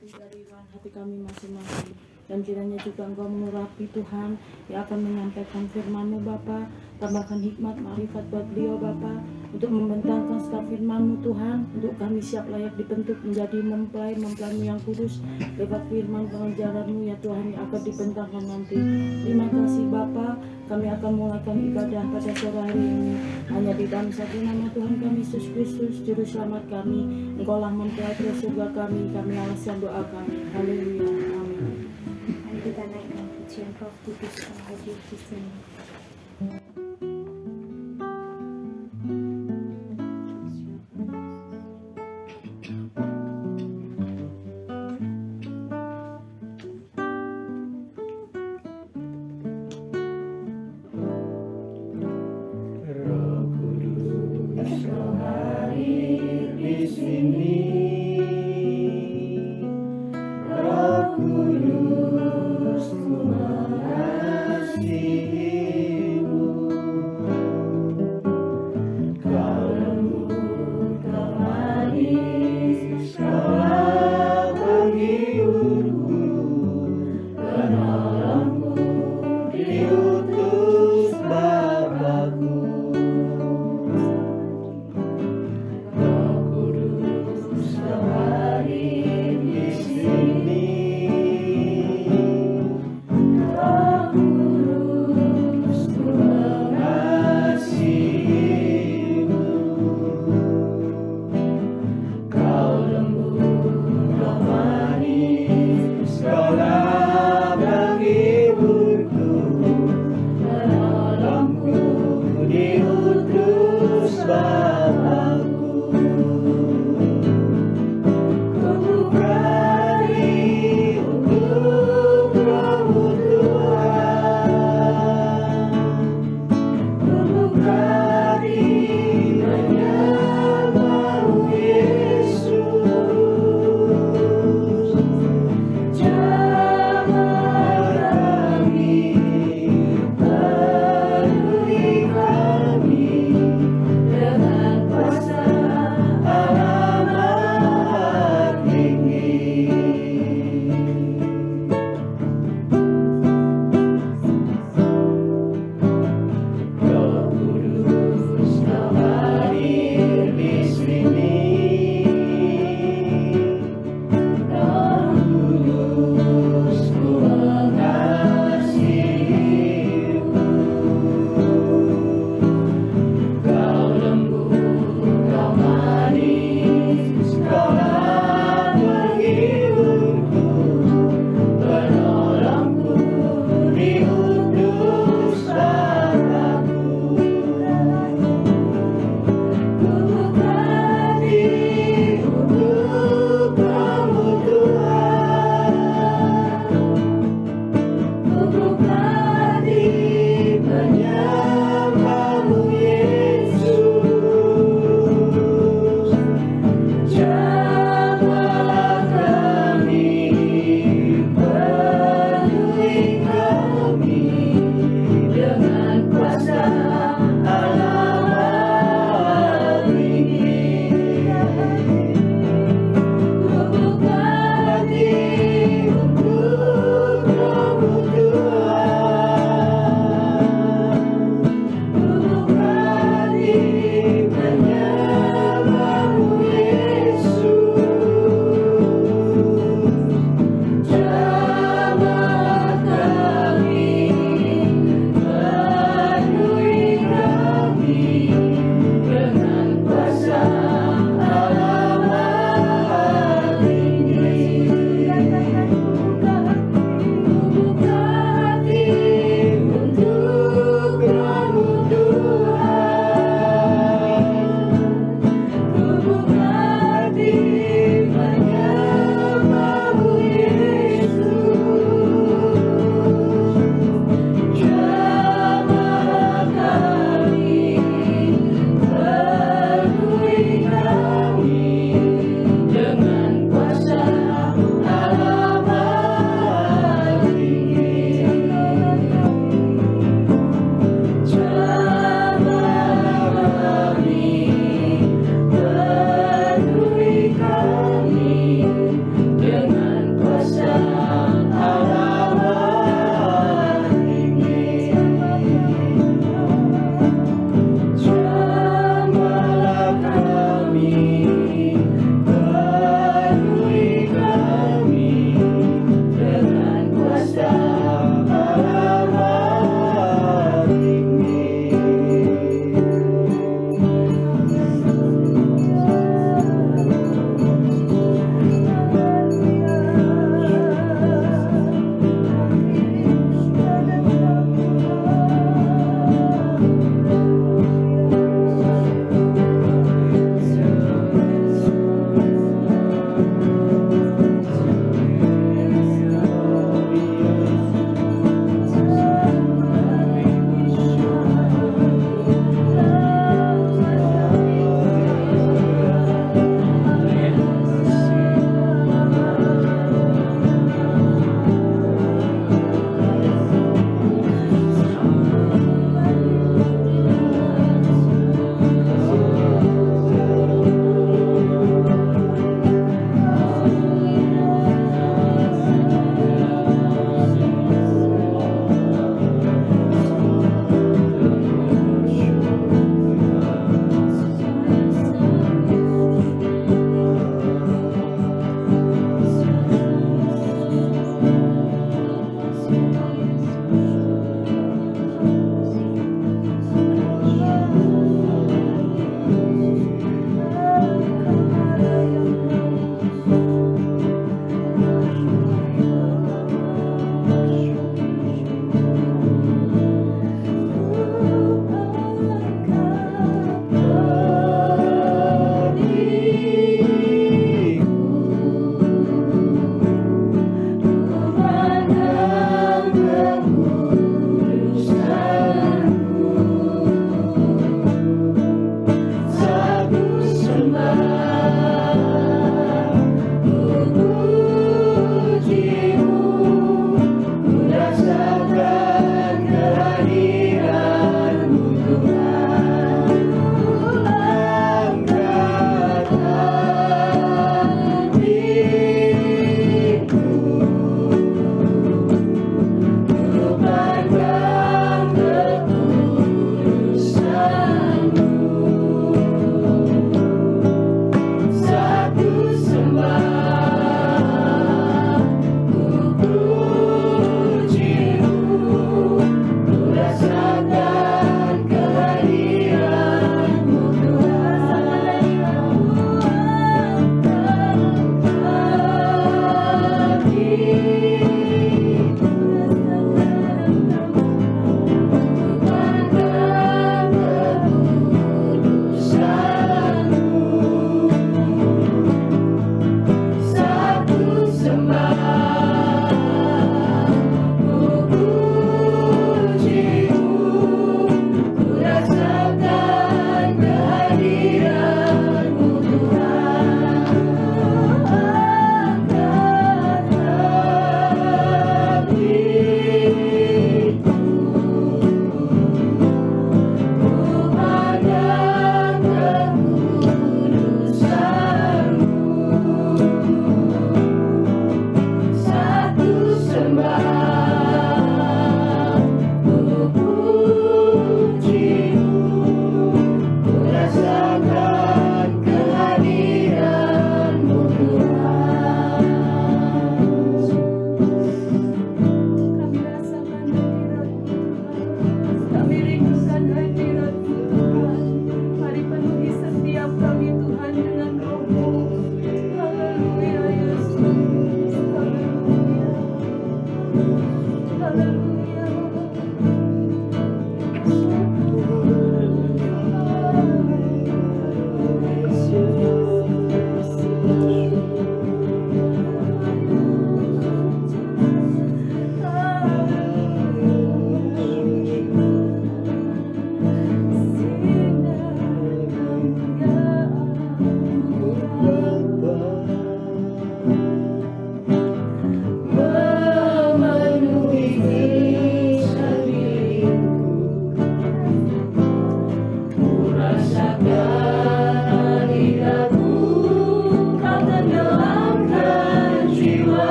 lebih dari ruang hati kami masing-masing. Dan kiranya juga Engkau mengurapi Tuhan yang akan menyampaikan firman-Mu Bapa. Tambahkan hikmat, marifat buat beliau Bapa, untuk membentangkan setiap firman-Mu Tuhan, untuk kami siap layak dibentuk menjadi mempelai-mempelai-Mu yang kudus lewat firman pengajaran-Mu ya Tuhan yang akan dibentangkan nanti. Terima kasih Bapa, kami akan mulaikan ibadah pada sore hari ini hanya di dalam satu nama Tuhan kami Yesus Kristus, Juru Selamat kami. Engkaulah mempelai surga kami alaskan doa kami. Haleluya, amin. Mari kita naikkan pujian Roh Kudus yang hadir di sini.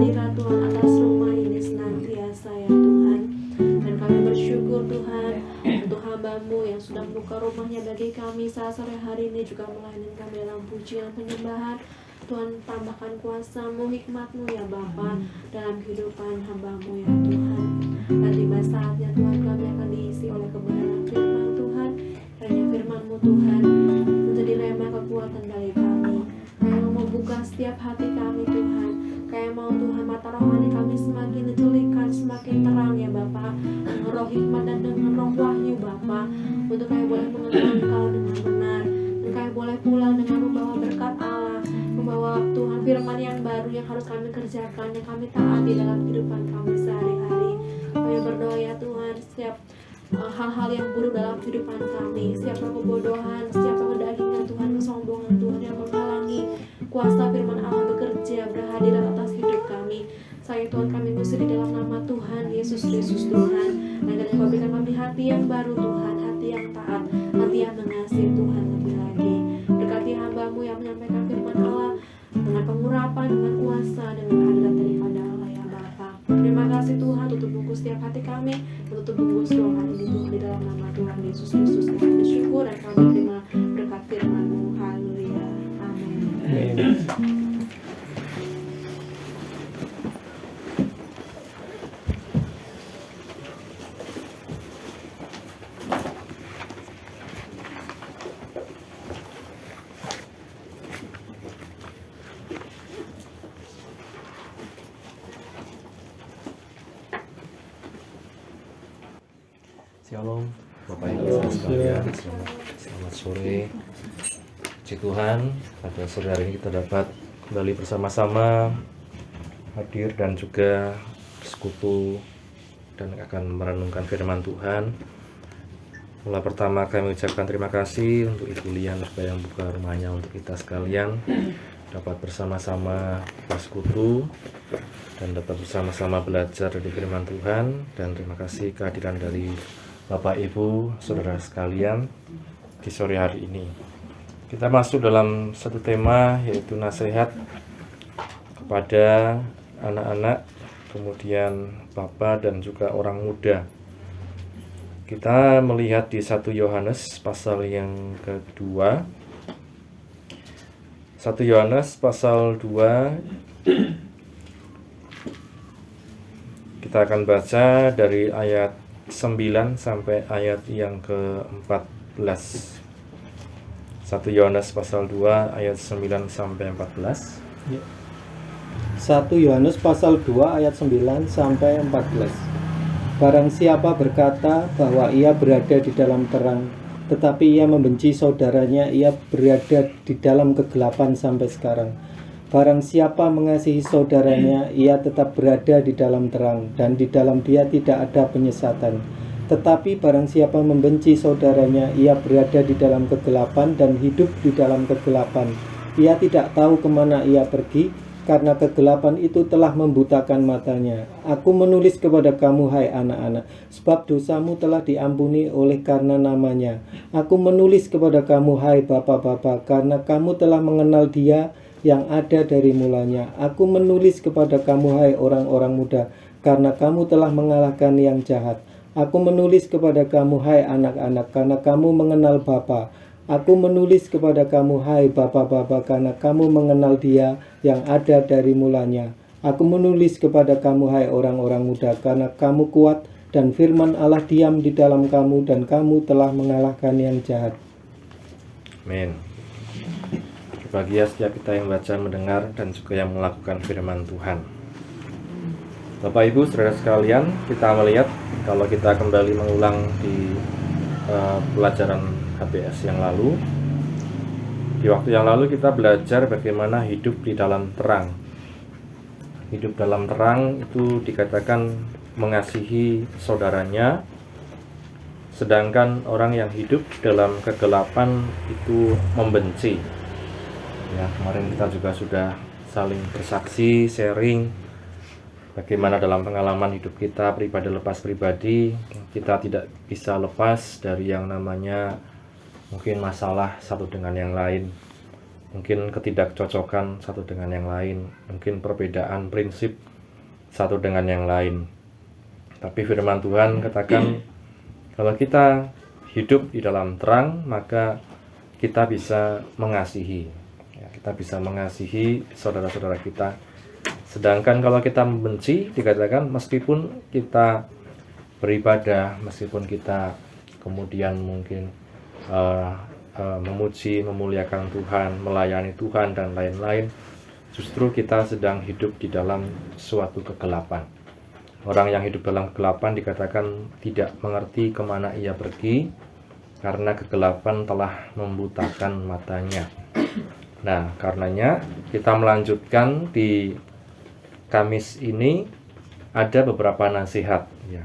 kehadiran Tuhan atas rumah ini senantiasa ya Tuhan. Dan kami bersyukur Tuhan untuk hamba-Mu yang sudah membuka rumahnya bagi kami saat sore hari ini, juga melayani kami dalam pujian penyembahan. Tuhan, tambahkan kuasa-Mu, hikmat-Mu ya Bapa dalam kehidupan hamba-Mu ya Tuhan. Dan tiba saatnya Tuhan kami akan diisi oleh kebenaran firman Tuhan. Hanya firman-Mu Tuhan menjadi rema kekuatan dari kami. Kami mau membuka setiap hati kami Tuhan. Kayak mau Tuhan mata rohani kami semakin diculikan, semakin terang ya Bapa, dengan roh hikmat dan dengan roh wahyu Bapa, untuk kami boleh mengenal Engkau dengan benar. Dan kami boleh pulang dengan membawa berkat Allah, membawa Tuhan firman yang baru yang harus kami kerjakan, yang kami taati dalam kehidupan kami sehari-hari. Kami berdoa ya Tuhan, setiap hal-hal yang buruk dalam kehidupan kami, setiap kebodohan, setiap kedagingan Tuhan, kesombongan Tuhan yang menghalangi kuasa firman Allah bekerja, berhadirat atas hidup kami. Saya Tuhan, kami ngusir di dalam nama Tuhan Yesus Kristus Tuhan. Dan Kau berikan kami hati yang baru Tuhan, hati yang taat, hati yang mengasihi Tuhan lebih lagi. Berkati hamba-Mu yang menyampaikan firman Allah dengan pengurapan, dengan kuasa, dengan kehadiran daripada Allah ya Bapa. Terima kasih Tuhan, tutup bungkus setiap hati kami, tutup bungkus ruangan ini Tuhan, di dalam nama Tuhan Yesus Kristus. Kami bersyukur dan kami terima berkat firman-Mu. Haleluya. Amin. Shalom Bapak Ibu sekalian, selamat sore. Puji Tuhan, pada sore hari ini kita dapat kembali bersama-sama hadir dan juga bersekutu dan akan merenungkan firman Tuhan. Mula pertama kami ucapkan terima kasih untuk Ibu Lian supaya membuka rumahnya untuk kita sekalian dapat bersama-sama bersekutu dan dapat bersama-sama belajar dari firman Tuhan. Dan terima kasih kehadiran dari Bapak Ibu, saudara sekalian di sore hari ini. Kita masuk dalam satu tema, yaitu nasihat kepada anak-anak, kemudian bapak dan juga orang muda. Kita melihat di 1 Yohanes pasal yang kedua. 1 Yohanes pasal 2. Kita akan baca dari ayat 9 sampai ayat yang ke-14. 1 Yohanes pasal 2 ayat 9 sampai 14. 1 Yohanes pasal 2 ayat 9 sampai 14. Barang siapa berkata bahwa ia berada di dalam terang, tetapi ia membenci saudaranya, ia berada di dalam kegelapan sampai sekarang. Barang siapa mengasihi saudaranya, ia tetap berada di dalam terang, dan di dalam dia tidak ada penyesatan. Tetapi barang siapa membenci saudaranya, ia berada di dalam kegelapan dan hidup di dalam kegelapan. Ia tidak tahu kemana ia pergi, karena kegelapan itu telah membutakan matanya. Aku menulis kepada kamu, hai anak-anak, sebab dosamu telah diampuni oleh karena namanya. Aku menulis kepada kamu, hai bapak-bapak, karena kamu telah mengenal Dia yang ada dari mulanya. Aku menulis kepada kamu, hai orang-orang muda, karena kamu telah mengalahkan yang jahat. Aku menulis kepada kamu, hai anak-anak, karena kamu mengenal Bapa. Aku menulis kepada kamu, hai bapak-bapak, karena kamu mengenal Dia yang ada dari mulanya. Aku menulis kepada kamu, hai orang-orang muda, karena kamu kuat dan firman Allah diam di dalam kamu, dan kamu telah mengalahkan yang jahat. Amin. Berbahagia setiap kita yang baca, mendengar, dan juga yang melakukan firman Tuhan. Bapak Ibu saudara sekalian, kita melihat kalau kita kembali mengulang di pelajaran HBS yang lalu, di waktu yang lalu kita belajar bagaimana hidup di dalam terang. Hidup dalam terang itu dikatakan mengasihi saudaranya, sedangkan orang yang hidup dalam kegelapan itu membenci. Ya, kemarin kita juga sudah saling bersaksi, sharing bagaimana dalam pengalaman hidup kita pribadi lepas pribadi, kita tidak bisa lepas dari yang namanya mungkin masalah satu dengan yang lain, mungkin ketidakcocokan satu dengan yang lain, mungkin perbedaan prinsip satu dengan yang lain. Tapi firman Tuhan katakan kalau kita hidup di dalam terang, maka kita bisa mengasihi. Ya, kita bisa mengasihi saudara-saudara kita. Sedangkan kalau kita membenci, dikatakan meskipun kita beribadah, meskipun kita kemudian mungkin memuji, memuliakan Tuhan, melayani Tuhan dan lain-lain, justru kita sedang hidup di dalam suatu kegelapan. Orang yang hidup dalam kegelapan dikatakan tidak mengerti kemana ia pergi, karena kegelapan telah membutakan matanya. Nah, karenanya kita melanjutkan di Kamis ini ada beberapa nasihat. Ya.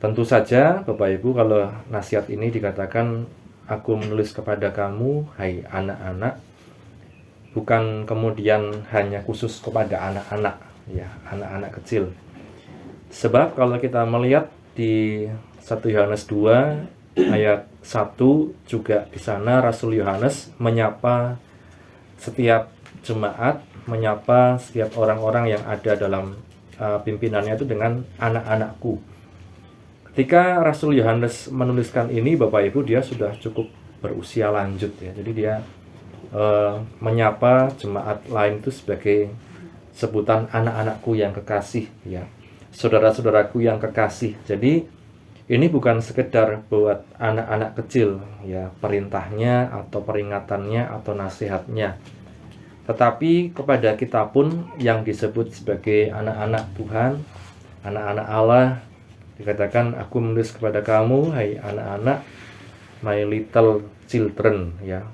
Tentu saja Bapak Ibu, kalau nasihat ini dikatakan aku menulis kepada kamu, hai anak-anak, bukan kemudian hanya khusus kepada anak-anak, ya, anak-anak kecil. Sebab kalau kita melihat di 1 Yohanes 2 ayat 1 juga di sana Rasul Yohanes menyapa setiap jemaat, menyapa setiap orang-orang yang ada dalam pimpinannya itu dengan anak-anakku. Ketika Rasul Yohanes menuliskan ini, Bapak Ibu, dia sudah cukup berusia lanjut ya. Jadi dia menyapa jemaat lain itu sebagai sebutan anak-anakku yang kekasih ya. Saudara-saudaraku yang kekasih. Jadi ini bukan sekedar buat anak-anak kecil ya, perintahnya atau peringatannya atau nasihatnya, tetapi kepada kita pun yang disebut sebagai anak-anak Tuhan, anak-anak Allah. Dikatakan aku menulis kepada kamu, hai anak-anak, my little children ya,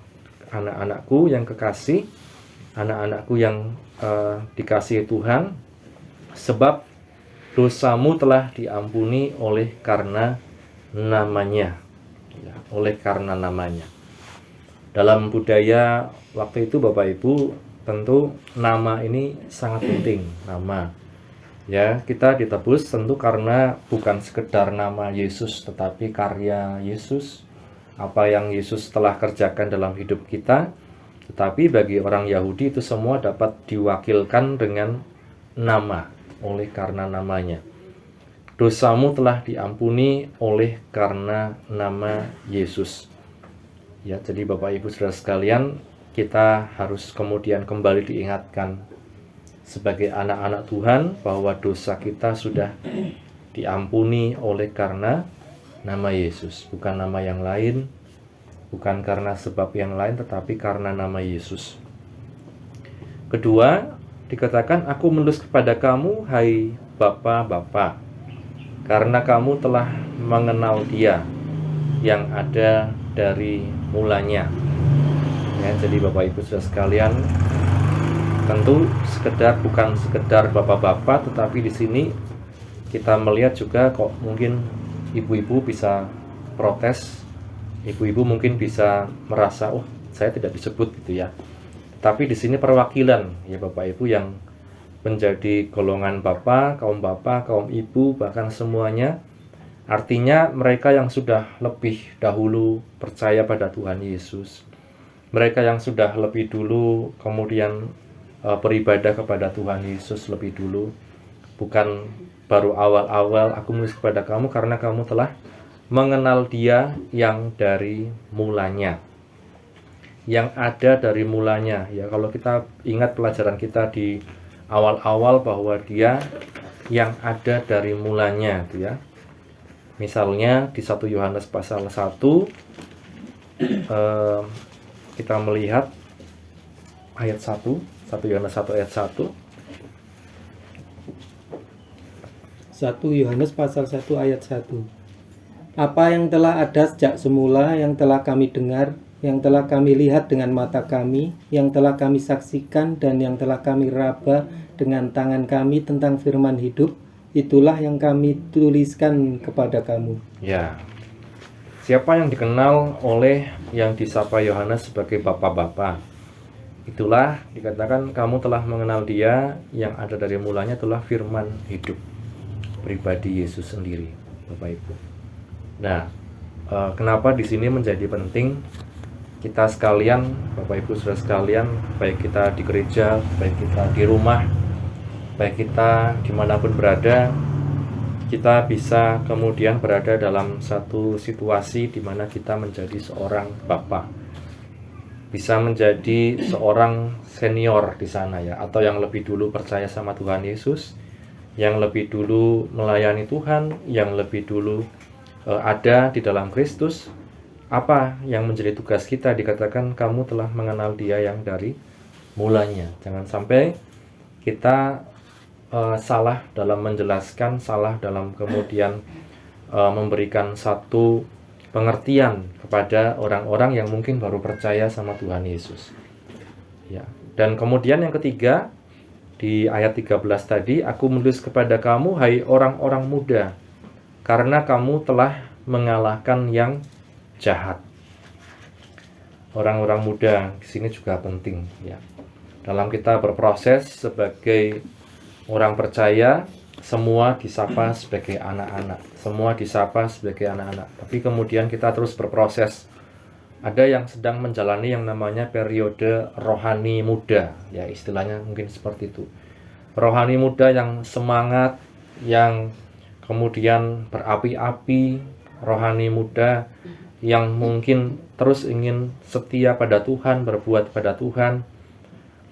anak-anakku yang kekasih, anak-anakku yang dikasihi Tuhan, sebab dosamu telah diampuni oleh karena namanya ya, oleh karena namanya. Dalam budaya waktu itu Bapak Ibu, tentu nama ini sangat penting. Nama ya, kita ditebus tentu karena bukan sekedar nama Yesus, tetapi karya Yesus, apa yang Yesus telah kerjakan dalam hidup kita. Tetapi bagi orang Yahudi itu semua dapat diwakilkan dengan nama, oleh karena namanya. Dosamu telah diampuni oleh karena nama Yesus. Ya, jadi Bapak Ibu Saudara sekalian, kita harus kemudian kembali diingatkan sebagai anak-anak Tuhan bahwa dosa kita sudah diampuni oleh karena nama Yesus, bukan nama yang lain, bukan karena sebab yang lain, tetapi karena nama Yesus. Kedua, dikatakan aku menulis kepada kamu, hai Bapa-bapa, karena kamu telah mengenal Dia yang ada dari mulanya. Ya, jadi Bapak Ibu Saudara sekalian, tentu bukan sekedar Bapak-bapak, tetapi di sini kita melihat juga kok mungkin ibu-ibu bisa protes, ibu-ibu mungkin bisa merasa saya tidak disebut gitu ya. Tapi di sini perwakilan ya Bapak Ibu yang menjadi golongan bapak, kaum ibu, bahkan semuanya. Artinya mereka yang sudah lebih dahulu percaya pada Tuhan Yesus. Mereka yang sudah lebih dulu kemudian beribadah kepada Tuhan Yesus lebih dulu. Bukan baru awal-awal aku menulis kepada kamu karena kamu telah mengenal Dia yang dari mulanya. Yang ada dari mulanya ya, kalau kita ingat pelajaran kita di awal-awal bahwa Dia yang ada dari mulanya itu ya. Misalnya di 1 Yohanes pasal 1 kita melihat ayat 1 Yohanes 1 ayat 1. 1 Yohanes pasal 1 ayat 1. Apa yang telah ada sejak semula, yang telah kami dengar, yang telah kami lihat dengan mata kami, yang telah kami saksikan, dan yang telah kami raba dengan tangan kami tentang firman hidup, itulah yang kami tuliskan kepada kamu. Ya, siapa yang dikenal oleh yang disapa Yohanes sebagai Bapak-bapak? Itulah dikatakan kamu telah mengenal Dia yang ada dari mulanya, itulah firman hidup, pribadi Yesus sendiri, Bapak Ibu. Nah, kenapa di sini menjadi penting kita sekalian, Bapak Ibu Saudara sekalian, baik kita di gereja, baik kita di rumah, supaya kita dimanapun berada, kita bisa kemudian berada dalam satu situasi di mana kita menjadi seorang bapa, bisa menjadi seorang senior di sana ya, atau yang lebih dulu percaya sama Tuhan Yesus, yang lebih dulu melayani Tuhan, yang lebih dulu ada di dalam Kristus. Apa yang menjadi tugas kita? Dikatakan kamu telah mengenal Dia yang dari mulanya. Jangan sampai kita salah dalam menjelaskan, salah dalam kemudian memberikan satu pengertian kepada orang-orang yang mungkin baru percaya sama Tuhan Yesus. Ya. Dan kemudian yang ketiga, di ayat 13 tadi, aku menulis kepada kamu, hai orang-orang muda, karena kamu telah mengalahkan yang jahat. Orang-orang muda di sini juga penting ya. Dalam kita berproses sebagai orang percaya, semua disapa sebagai anak-anak, semua disapa sebagai anak-anak. Tapi kemudian kita terus berproses. Ada yang sedang menjalani yang namanya periode rohani muda, ya istilahnya mungkin seperti itu. Rohani muda yang semangat, yang kemudian berapi-api, rohani muda yang mungkin terus ingin setia pada Tuhan, berbuat pada Tuhan.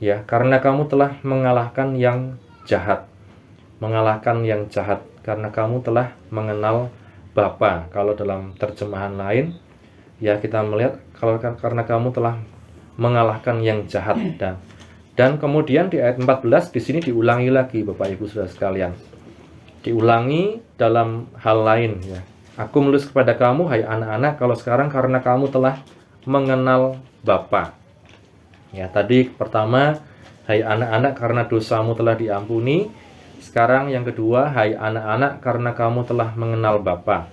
Ya, karena kamu telah mengalahkan yang jahat. Mengalahkan yang jahat karena kamu telah mengenal Bapa. Kalau dalam terjemahan lain, ya kita melihat kalau karena kamu telah mengalahkan yang jahat. Dan kemudian di ayat 14 di sini diulangi lagi Bapak Ibu Saudara sekalian. Diulangi dalam hal lain ya. Aku menulis kepada kamu, hai anak-anak, kalau sekarang karena kamu telah mengenal Bapa. Ya, tadi pertama, hai anak-anak, karena dosamu telah diampuni. Sekarang yang kedua, hai anak-anak, karena kamu telah mengenal Bapa.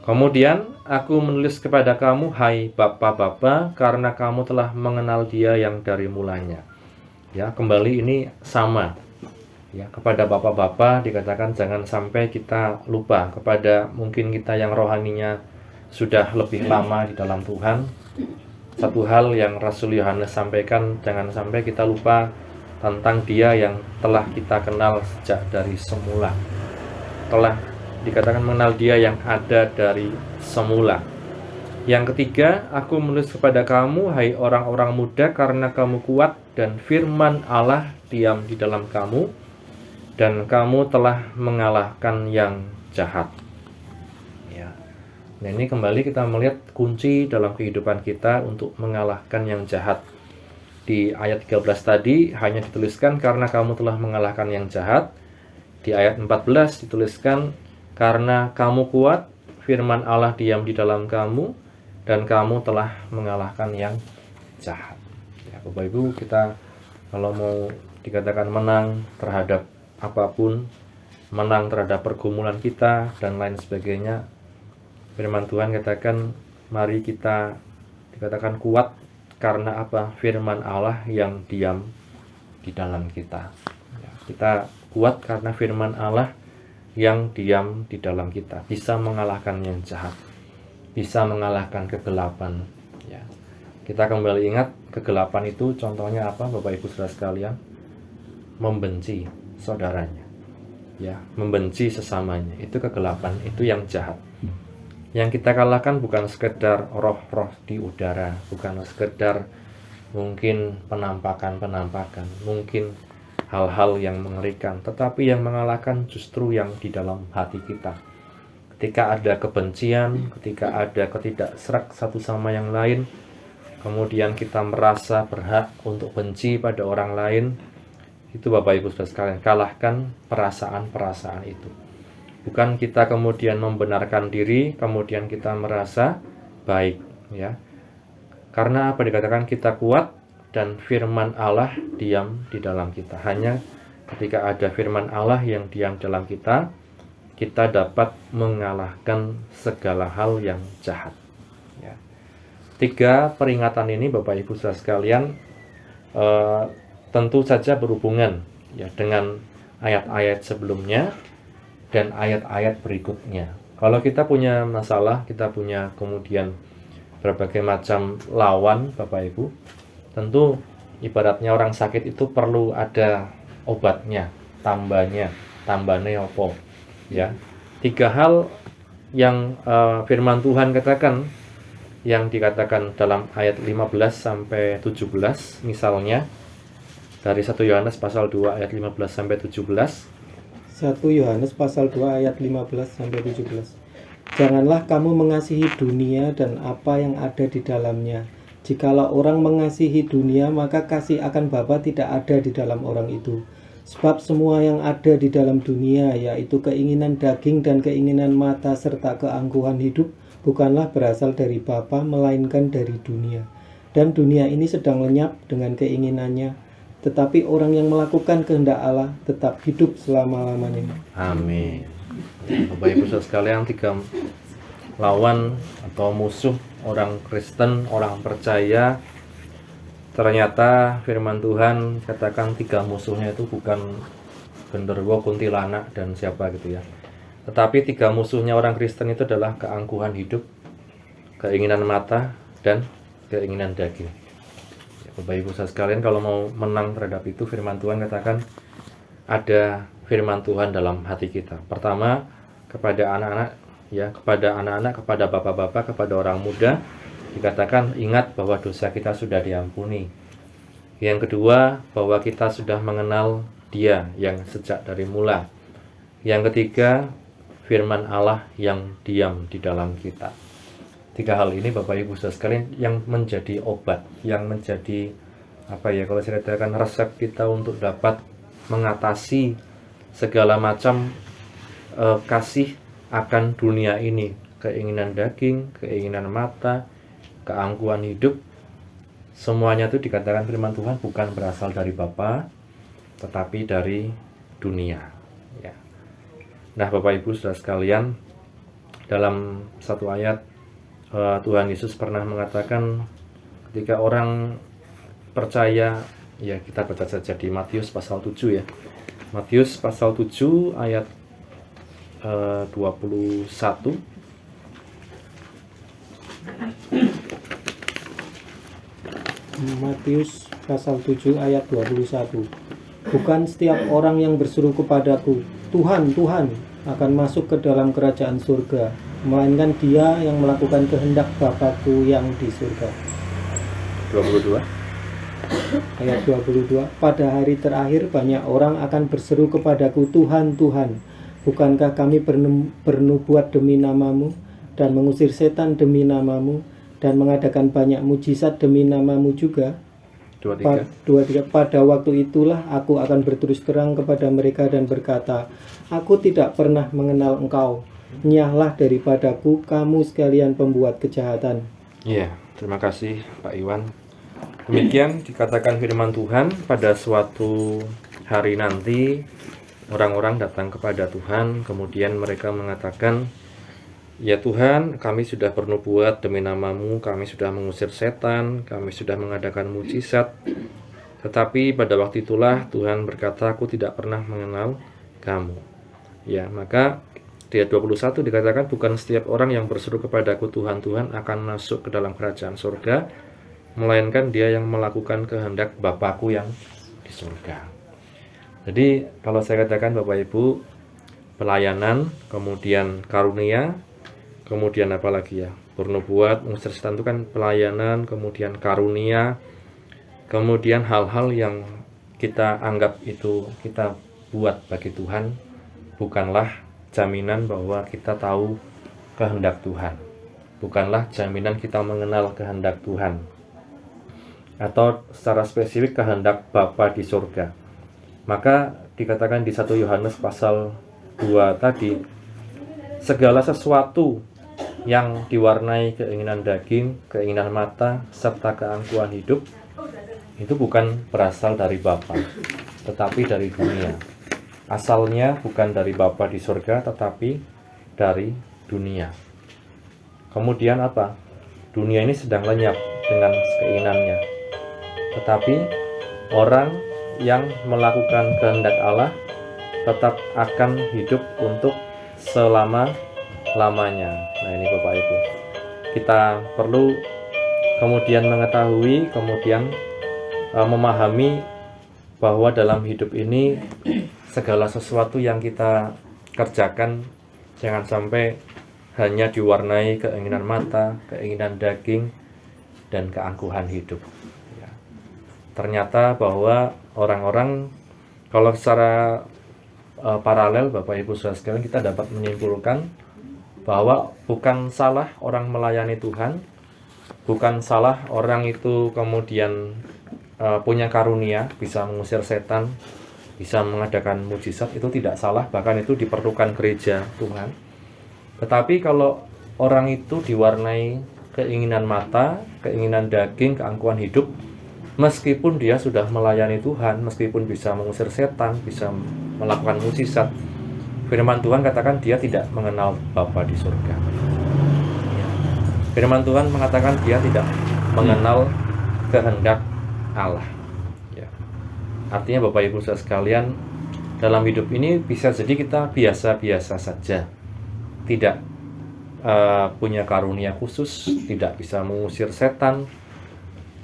Kemudian, aku menulis kepada kamu, hai Bapa-Bapa, karena kamu telah mengenal Dia yang dari mulanya. Ya, kembali ini sama. Ya, kepada Bapak-bapak dikatakan jangan sampai kita lupa. Kepada mungkin kita yang rohaninya sudah lebih lama di dalam Tuhan, satu hal yang Rasul Yohanes sampaikan, jangan sampai kita lupa tentang Dia yang telah kita kenal sejak dari semula. Telah dikatakan mengenal Dia yang ada dari semula. Yang ketiga, aku menulis kepada kamu, hai orang-orang muda, karena kamu kuat dan firman Allah diam di dalam kamu, dan kamu telah mengalahkan yang jahat. Ya. Nah, ini kembali kita melihat kunci dalam kehidupan kita untuk mengalahkan yang jahat. Di ayat 13 tadi hanya dituliskan karena kamu telah mengalahkan yang jahat. Di ayat 14 dituliskan karena kamu kuat, firman Allah diam di dalam kamu, dan kamu telah mengalahkan yang jahat. Ya, Bapak Ibu, kita kalau mau dikatakan menang terhadap apapun, menang terhadap pergumulan kita dan lain sebagainya, firman Tuhan katakan mari kita dikatakan kuat karena apa? Firman Allah yang diam di dalam kita. Ya, kita kuat karena firman Allah yang diam di dalam kita, bisa mengalahkan yang jahat, bisa mengalahkan kegelapan. Ya. Kita kembali ingat kegelapan itu contohnya apa Bapak Ibu Saudara sekalian? Membenci saudaranya, ya, membenci sesamanya, itu kegelapan, itu yang jahat. Yang kita kalahkan bukan sekedar roh-roh di udara, bukan sekedar mungkin penampakan, mungkin hal-hal yang mengerikan, tetapi yang mengalahkan justru yang di dalam hati kita. Ketika ada kebencian, ketika ada ketidakserak satu sama yang lain, kemudian kita merasa berhak untuk benci pada orang lain, itu Bapak Ibu Saudara sekalian, kalahkan perasaan-perasaan itu. Bukan kita kemudian membenarkan diri, kemudian kita merasa baik, ya. Karena apa dikatakan kita kuat dan firman Allah diam di dalam kita. Hanya ketika ada firman Allah yang diam dalam kita, kita dapat mengalahkan segala hal yang jahat. Ya. 3 peringatan ini Bapak Ibu Saudara sekalian tentu saja berhubungan ya dengan ayat-ayat sebelumnya dan ayat-ayat berikutnya. Kalau kita punya masalah, kita punya kemudian berbagai macam lawan Bapak Ibu, tentu ibaratnya orang sakit itu perlu ada obatnya. tambane opo, ya. 3 hal yang firman Tuhan katakan, yang dikatakan dalam ayat 15 sampai 17, misalnya dari 1 Yohanes pasal 2 ayat 15 sampai 17. 1 Yohanes pasal 2 ayat 15 sampai 17. Janganlah kamu mengasihi dunia dan apa yang ada di dalamnya. Jikalau orang mengasihi dunia, maka kasih akan Bapa tidak ada di dalam orang itu. Sebab semua yang ada di dalam dunia, yaitu keinginan daging dan keinginan mata serta keangkuhan hidup, bukanlah berasal dari Bapa, melainkan dari dunia. Dan dunia ini sedang lenyap dengan keinginannya, tetapi orang yang melakukan kehendak Allah tetap hidup selama-lamanya. Amin. Bapak Ibu saudara sekalian, 3 lawan atau musuh orang Kristen, orang percaya. Ternyata firman Tuhan katakan 3 musuhnya itu bukan genderuwo, kuntilanak, dan siapa gitu ya. Tetapi 3 musuhnya orang Kristen itu adalah keangkuhan hidup, keinginan mata, dan keinginan daging. Ya, Bapak Ibu saudara sekalian, kalau mau menang terhadap itu, firman Tuhan katakan ada firman Tuhan dalam hati kita. Pertama, kepada anak-anak, ya, kepada bapak-bapak, kepada orang muda, dikatakan ingat bahwa dosa kita sudah diampuni. Yang kedua, bahwa kita sudah mengenal Dia yang sejak dari mula. Yang ketiga, firman Allah yang diam di dalam kita. 3 hal ini Bapak Ibu saudara sekalian yang menjadi obat, yang menjadi kalau saya katakan resep kita untuk dapat mengatasi segala macam kasih akan dunia ini, keinginan daging, keinginan mata, keangkuhan hidup. Semuanya itu dikatakan firman Tuhan bukan berasal dari Bapa, tetapi dari dunia, ya. Nah, Bapak Ibu saudara sekalian, dalam satu ayat Tuhan Yesus pernah mengatakan ketika orang percaya, ya, kita baca saja di Matius pasal 7 ya. Matius pasal 7 ayat 21. Matius pasal 7 ayat 21. Bukan setiap orang yang berseru kepadaku, Tuhan, Tuhan, akan masuk ke dalam kerajaan surga, melainkan dia yang melakukan kehendak Bapakku yang di surga. 22. Ayat 22. Pada hari terakhir banyak orang akan berseru kepadaku, Tuhan, Tuhan, bukankah kami bernubuat demi namamu dan mengusir setan demi namamu dan mengadakan banyak mujizat demi namamu juga? 23. Pada waktu itulah aku akan berterus terang kepada mereka dan berkata, aku tidak pernah mengenal engkau. Nyahlah daripadaku, kamu sekalian pembuat kejahatan. Iya, terima kasih Pak Iwan. Demikian dikatakan firman Tuhan, pada suatu hari nanti orang-orang datang kepada Tuhan, kemudian mereka mengatakan, ya Tuhan, kami sudah bernubuat demi namamu, kami sudah mengusir setan, kami sudah mengadakan mujizat. Tetapi pada waktu itulah Tuhan berkata, aku tidak pernah mengenal kamu. Ya, maka di ayat 21 dikatakan, bukan setiap orang yang berseru kepadaku Tuhan, Tuhan akan masuk ke dalam kerajaan surga, melainkan dia yang melakukan kehendak Bapakku yang di surga. Jadi kalau saya katakan Bapak Ibu, pelayanan, kemudian karunia, kemudian apa lagi ya, bernubuat, mengusir setan itu kan pelayanan, kemudian karunia, kemudian hal-hal yang kita anggap itu kita buat bagi Tuhan, bukanlah jaminan bahwa kita tahu kehendak Tuhan, bukanlah jaminan kita mengenal kehendak Tuhan, atau secara spesifik kehendak Bapa di surga. Maka dikatakan di 1 Yohanes pasal 2 tadi, segala sesuatu yang diwarnai keinginan daging, keinginan mata, serta keangkuhan hidup, itu bukan berasal dari Bapa, tetapi dari dunia. Asalnya bukan dari Bapa di surga, tetapi dari dunia. Kemudian apa? Dunia ini sedang lenyap dengan keinginannya. Tetapi orang yang melakukan kehendak Allah tetap akan hidup untuk selama-lamanya. Nah, ini Bapak Ibu, kita perlu kemudian mengetahui, kemudian memahami bahwa dalam hidup ini segala sesuatu yang kita kerjakan jangan sampai hanya diwarnai keinginan mata, keinginan daging, dan keangkuhan hidup. Ya. Ternyata bahwa orang-orang, kalau secara paralel Bapak Ibu Saudara sekalian, kita dapat menyimpulkan bahwa bukan salah orang melayani Tuhan, bukan salah orang itu kemudian punya karunia, bisa mengusir setan, bisa mengadakan mujizat, itu tidak salah, bahkan itu diperlukan gereja Tuhan. Tetapi kalau orang itu diwarnai keinginan mata, keinginan daging, keangkuhan hidup, meskipun dia sudah melayani Tuhan, meskipun bisa mengusir setan, bisa melakukan mujizat, firman Tuhan katakan dia tidak mengenal Bapa di surga. Ya. Firman Tuhan mengatakan dia tidak mengenal kehendak Allah. Ya. Artinya Bapak Ibu Saudara sekalian, dalam hidup ini bisa jadi kita biasa-biasa saja, tidak punya karunia khusus, tidak bisa mengusir setan,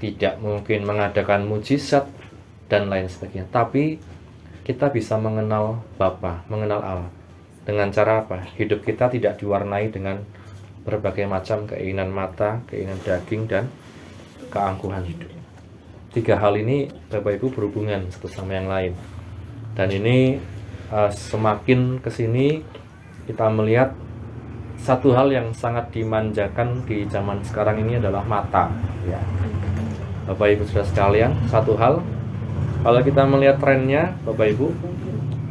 tidak mungkin mengadakan mujizat dan lain sebagainya. Tapi kita bisa mengenal Bapa, mengenal Allah. Dengan cara apa? Hidup kita tidak diwarnai dengan berbagai macam keinginan mata, keinginan daging, dan keangkuhan hidup. 3 hal ini Bapak Ibu berhubungan satu sama yang lain. Dan ini semakin kesini kita melihat satu hal yang sangat dimanjakan di zaman sekarang ini adalah mata, ya. Bapak Ibu Saudara sekalian, satu hal, kalau kita melihat trennya Bapak Ibu,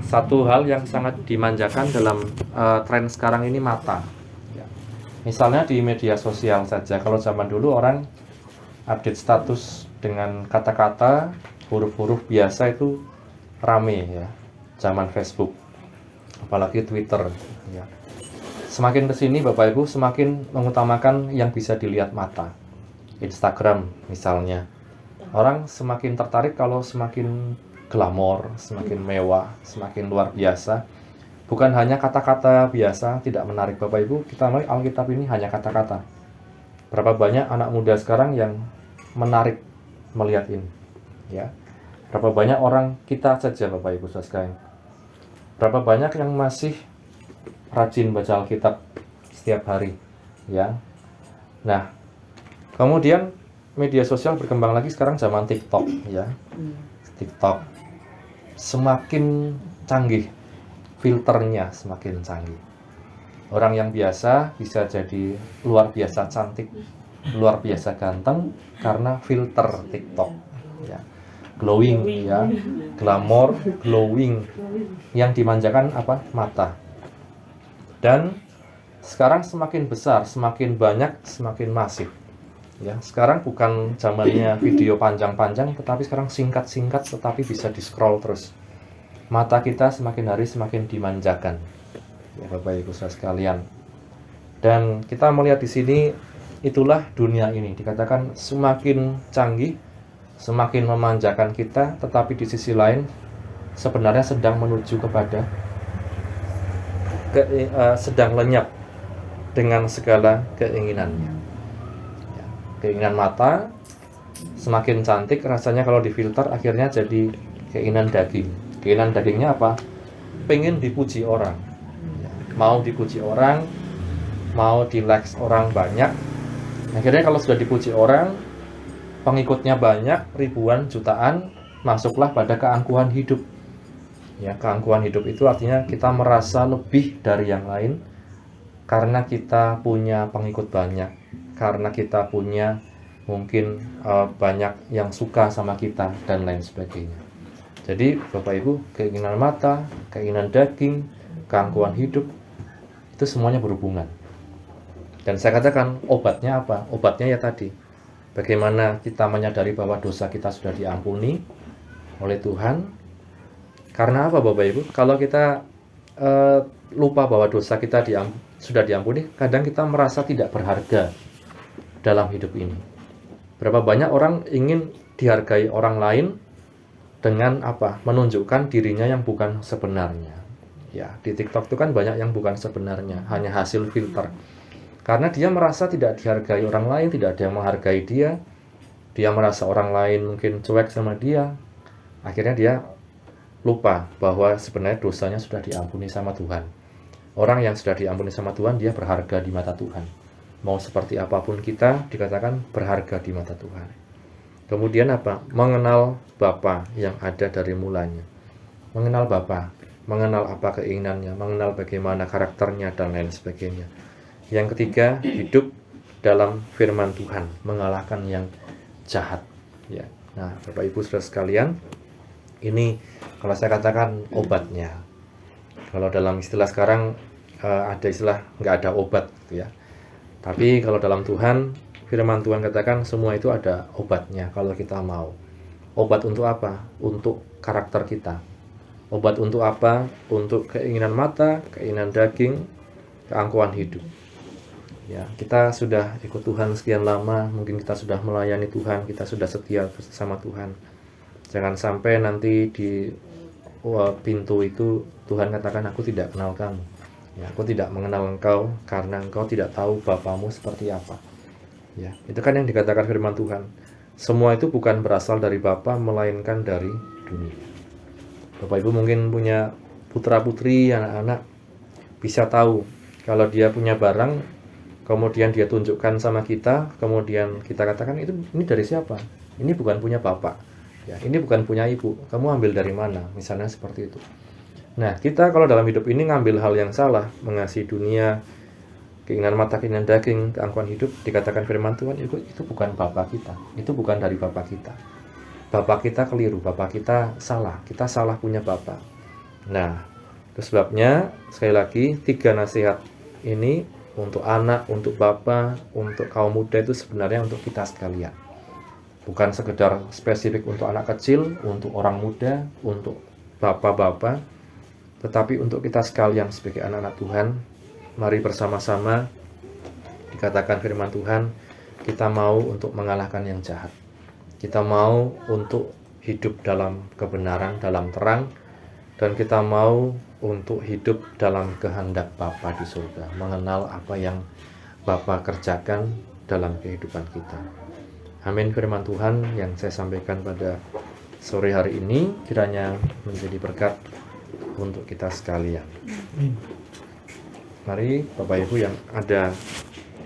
satu hal yang sangat dimanjakan dalam tren sekarang ini mata, ya. Misalnya di media sosial saja, kalau zaman dulu orang update status dengan kata-kata, huruf-huruf biasa itu rame, ya. Zaman Facebook, apalagi Twitter, ya. Semakin kesini Bapak Ibu semakin mengutamakan yang bisa dilihat mata. Instagram misalnya, orang semakin tertarik kalau semakin glamor, semakin mewah, semakin luar biasa. Bukan hanya kata-kata biasa tidak menarik Bapak Ibu, kita melihat Alkitab ini hanya kata-kata. Berapa banyak anak muda sekarang yang menarik melihat ini, ya. Berapa banyak orang kita saja Bapak Ibu Saudara sekalian, berapa banyak yang masih rajin baca Alkitab setiap hari, ya. Nah, kemudian media sosial berkembang lagi sekarang zaman TikTok, ya. TikTok semakin canggih, filternya semakin canggih. Orang yang biasa bisa jadi luar biasa cantik, luar biasa ganteng karena filter TikTok, ya. Glowing, ya, glamor, glowing, yang dimanjakan apa? Mata. Dan sekarang semakin besar, semakin banyak, semakin masif. Ya, sekarang bukan zamannya video panjang-panjang, tetapi sekarang singkat-singkat, tetapi bisa di-scroll terus. Mata kita semakin hari semakin dimanjakan, ya Bapak Ibu Saudara sekalian. Dan kita melihat di sini, itulah dunia ini. Dikatakan semakin canggih, semakin memanjakan kita, tetapi di sisi lain sebenarnya sedang menuju kepada sedang lenyap dengan segala keinginannya. Ya, keinginan mata semakin cantik, rasanya kalau difilter akhirnya jadi keinginan daging. Keinginan dagingnya apa? Pengen dipuji orang, ya, mau dipuji orang, mau di likes orang banyak. Akhirnya kalau sudah dipuji orang, pengikutnya banyak, ribuan, jutaan, masuklah pada keangkuhan hidup. Ya, keangkuhan hidup itu artinya kita merasa lebih dari yang lain karena kita punya pengikut banyak, karena kita punya mungkin banyak yang suka sama kita dan lain sebagainya. Jadi Bapak Ibu, keinginan mata, keinginan daging, keangkuhan hidup itu semuanya berhubungan. Dan saya katakan obatnya apa? Obatnya ya tadi, bagaimana kita menyadari bahwa dosa kita sudah diampuni oleh Tuhan. Karena apa Bapak Ibu? Kalau kita lupa bahwa dosa kita sudah diampuni, kadang kita merasa tidak berharga dalam hidup ini. Berapa banyak orang ingin dihargai orang lain dengan apa? Menunjukkan dirinya yang bukan sebenarnya. Ya, di TikTok itu kan banyak yang bukan sebenarnya, hanya hasil filter. Karena dia merasa tidak dihargai orang lain, tidak ada yang menghargai dia. Dia merasa orang lain mungkin cuek sama dia. Akhirnya dia lupa bahwa sebenarnya dosanya sudah diampuni sama Tuhan. Orang yang sudah diampuni sama Tuhan, dia berharga di mata Tuhan. Mau seperti apapun kita, dikatakan berharga di mata Tuhan. Kemudian apa? Mengenal Bapa yang ada dari mulanya. Mengenal Bapa, mengenal apa keinginannya, mengenal bagaimana karakternya, dan lain sebagainya. Yang ketiga, hidup dalam firman Tuhan, mengalahkan yang jahat. Ya. Nah, Bapak Ibu Saudara sekalian, ini kalau saya katakan obatnya. Kalau dalam istilah sekarang ada istilah nggak ada obat, gitu ya. Tapi kalau dalam Tuhan, firman Tuhan katakan semua itu ada obatnya kalau kita mau. Obat untuk apa? Untuk karakter kita. Obat untuk apa? Untuk keinginan mata, keinginan daging, keangkuhan hidup. Ya, kita sudah ikut Tuhan sekian lama, mungkin kita sudah melayani Tuhan, kita sudah setia bersama Tuhan. Jangan sampai nanti di pintu itu Tuhan katakan, aku tidak kenal kamu. Ya, aku tidak mengenal engkau karena engkau tidak tahu Bapamu seperti apa. Ya, itu kan yang dikatakan firman Tuhan. Semua itu bukan berasal dari Bapa, melainkan dari dunia. Bapak Ibu mungkin punya putra-putri, anak-anak, bisa tahu kalau dia punya barang, kemudian dia tunjukkan sama kita, kemudian kita katakan ini dari siapa? Ini bukan punya Bapak. Ya, ini bukan punya ibu. Kamu ambil dari mana? Misalnya seperti itu. Nah, kita kalau dalam hidup ini ngambil hal yang salah, mengasihi dunia, keinginan mata, keinginan daging, keangkuhan hidup, dikatakan firman Tuhan, itu bukan Bapa kita. Itu bukan dari Bapa kita. Bapa kita keliru, Bapa kita salah. Kita salah punya Bapa. Nah, itu sebabnya, sekali lagi, 3 nasihat ini untuk anak, untuk Bapa, untuk kaum muda itu sebenarnya untuk kita sekalian. Bukan sekedar spesifik untuk anak kecil, untuk orang muda, untuk bapak-bapak, tetapi untuk kita sekalian sebagai anak-anak Tuhan. Mari bersama-sama, dikatakan firman Tuhan, kita mau untuk mengalahkan yang jahat. Kita mau untuk hidup dalam kebenaran, dalam terang, dan kita mau untuk hidup dalam kehendak Bapa di surga, mengenal apa yang Bapa kerjakan dalam kehidupan kita. Amin. Firman Tuhan yang saya sampaikan pada sore hari ini kiranya menjadi berkat untuk kita sekalian. Mari Bapak Ibu yang ada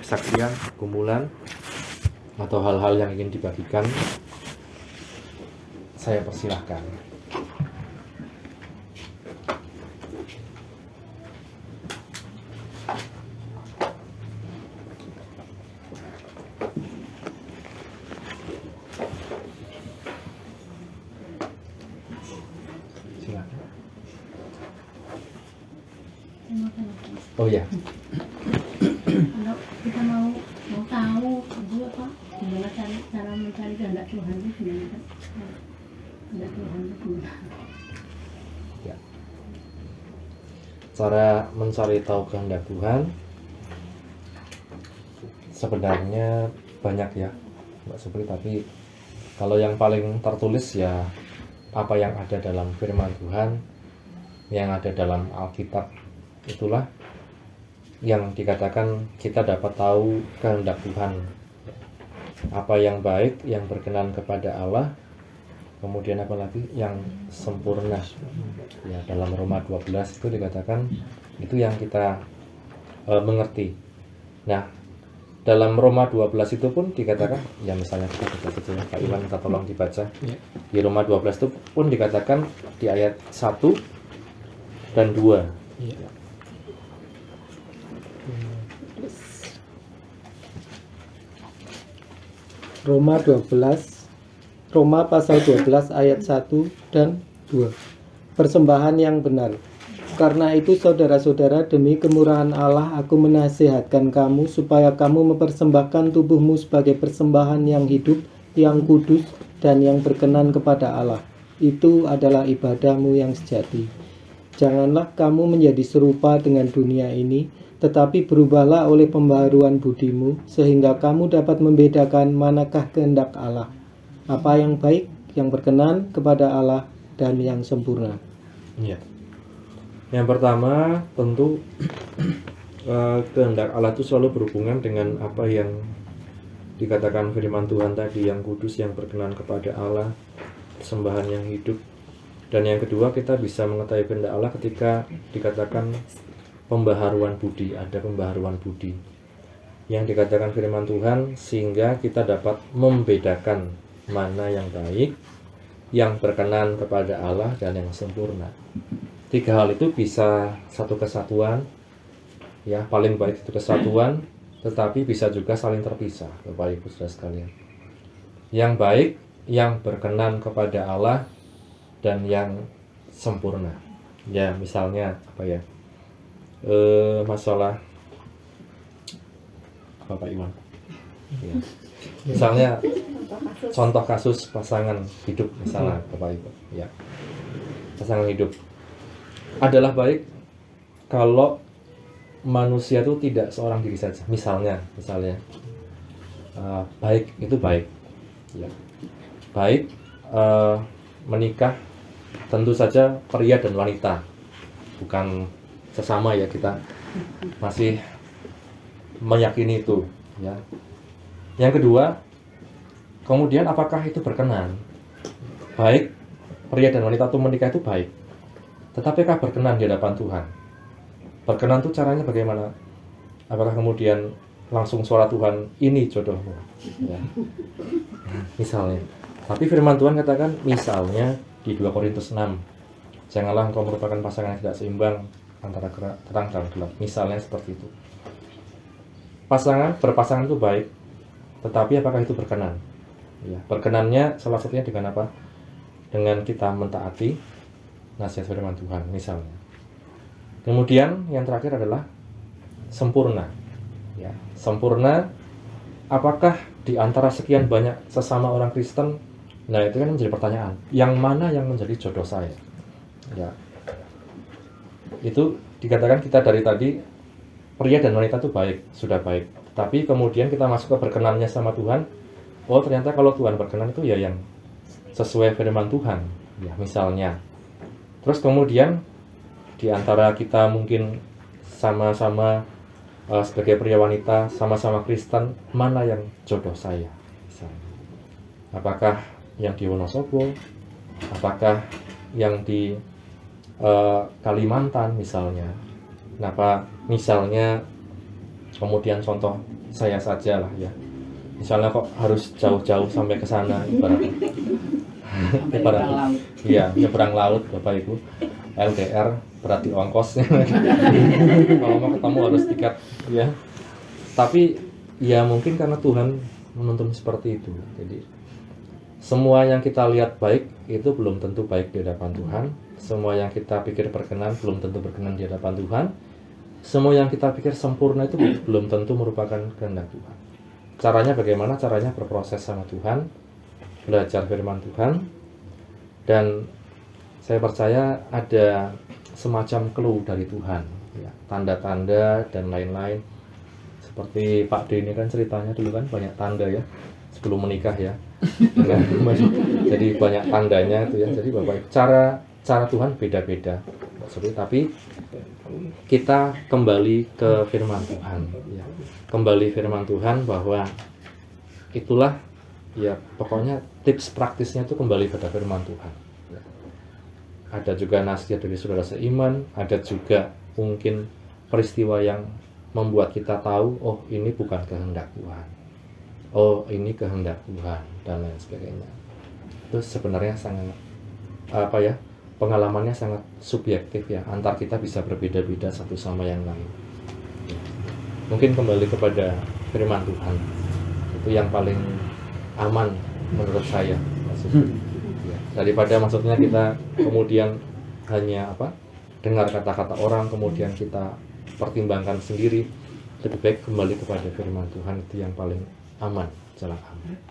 kesaksian, kumpulan, atau hal-hal yang ingin dibagikan, saya persilahkan. Oh ya. Kalau kita mau tahu itu apa gimana cara mencari kehendak Tuhan itu gimana kan? Kehendak Tuhan itu gimana? Ya. Cara mencari tahu kehendak Tuhan sebenarnya banyak ya, Mbak Supri, tapi kalau yang paling tertulis ya apa yang ada dalam firman Tuhan, yang ada dalam Alkitab, itulah yang dikatakan kita dapat tahu kehendak Tuhan, apa yang baik, yang berkenan kepada Allah, kemudian apa lagi yang sempurna. Ya, dalam Roma 12 itu dikatakan itu yang kita mengerti. Nah, dalam Roma 12 itu pun dikatakan, ya misalnya kita baca saja, Pak Iwan minta tolong dibaca. Di Roma 12 itu pun dikatakan di ayat 1 dan 2. Roma pasal 12 ayat 1 dan 2. Persembahan yang benar. Karena itu saudara-saudara, demi kemurahan Allah aku menasihatkan kamu supaya kamu mempersembahkan tubuhmu sebagai persembahan yang hidup, yang kudus, dan yang berkenan kepada Allah. Itu adalah ibadahmu yang sejati. Janganlah kamu menjadi serupa dengan dunia ini, tetapi berubahlah oleh pembaharuan budimu, sehingga kamu dapat membedakan manakah kehendak Allah, apa yang baik, yang berkenan kepada Allah, dan yang sempurna. Ya. Yang pertama tentu kehendak Allah itu selalu berhubungan dengan apa yang dikatakan firman Tuhan tadi, yang kudus, yang berkenan kepada Allah, persembahan yang hidup, Dan yang kedua, kita bisa mengetahui kehendak Allah ketika dikatakan pembaharuan budi, ada pembaharuan budi yang dikatakan firman Tuhan, sehingga kita dapat membedakan mana yang baik, yang berkenan kepada Allah, dan yang sempurna. 3 hal itu bisa satu kesatuan, ya, paling baik itu kesatuan, tetapi bisa juga saling terpisah, Bapak Ibu Saudara sekalian. Yang baik, yang berkenan kepada Allah, dan yang sempurna. Ya, misalnya apa ya? Masalah Bapak Iwan. Ya. Misalnya contoh kasus pasangan hidup, misalnya Bapak Ibu, ya. Pasangan hidup adalah baik kalau manusia itu tidak seorang diri saja. Misalnya baik itu baik, ya. Baik menikah tentu saja pria dan wanita, bukan sesama, ya, kita masih meyakini itu, ya. Yang kedua, kemudian apakah itu berkenan? Baik pria dan wanita itu menikah itu baik, tetapi apakah berkenan di hadapan Tuhan? Berkenan itu caranya bagaimana? Apakah kemudian langsung suara Tuhan, ini jodohmu, ya. Misalnya. Tapi firman Tuhan katakan, misalnya di 2 Korintus 6, janganlah engkau merupakan pasangan yang tidak seimbang antara terang dan gelap. Misalnya seperti itu. Berpasangan itu baik, tetapi apakah itu berkenan? Ya, berkenannya salah satunya dengan apa? Dengan kita mentaati nasihat firman Tuhan, misalnya. Kemudian yang terakhir adalah sempurna. Ya, sempurna, apakah di antara sekian banyak sesama orang Kristen? Nah, itu kan menjadi pertanyaan. Yang mana yang menjadi jodoh saya? Ya. Itu dikatakan kita dari tadi, pria dan wanita itu baik, sudah baik. Tapi kemudian kita masuk ke berkenannya sama Tuhan. Oh, ternyata kalau Tuhan berkenan itu ya yang sesuai firman Tuhan, ya, misalnya. Terus kemudian di antara kita mungkin sama-sama sebagai pria wanita, sama-sama Kristen, mana yang jodoh saya? Misalnya. Apakah yang di Wonosobo? Apakah yang di Kalimantan misalnya? Kenapa misalnya, kemudian contoh saya saja lah, ya. Misalnya kok harus jauh-jauh sampai ke sana, ibaratnya. Iya, nyebrang laut, Bapak Ibu. LDR berarti ongkosnya. Kalau mau ketemu harus tiket, ya. Tapi ya mungkin karena Tuhan menuntun seperti itu. Jadi semua yang kita lihat baik itu belum tentu baik di hadapan Tuhan. Semua yang kita pikir berkenan belum tentu berkenan di hadapan Tuhan. Semua yang kita pikir sempurna itu belum tentu merupakan kehendak Tuhan. Caranya bagaimana? Caranya berproses sama Tuhan, belajar firman Tuhan, dan saya percaya ada semacam clue dari Tuhan, ya, tanda-tanda dan lain-lain. Seperti Pak D ini kan ceritanya dulu kan banyak tanda, ya, sebelum menikah, ya. Jadi banyak tandanya itu, ya. Jadi Bapak, cara Tuhan beda-beda. Tapi kita kembali ke firman Tuhan, ya. Kembali firman Tuhan bahwa itulah, ya, pokoknya tips praktisnya itu kembali pada firman Tuhan, ya. Ada juga nasihat dari saudara seiman, ada juga mungkin peristiwa yang membuat kita tahu, oh ini bukan kehendak Tuhan, oh ini kehendak Tuhan, dan lain sebagainya. Itu sebenarnya sangat pengalamannya sangat subjektif, ya. Antar kita bisa berbeda-beda satu sama yang lain, ya. Mungkin kembali kepada firman Tuhan itu yang paling aman menurut saya, maksudnya, ya. Daripada maksudnya kita kemudian hanya dengar kata-kata orang kemudian kita pertimbangkan sendiri. Lebih baik kembali kepada firman Tuhan, itu yang paling aman, jalan aman.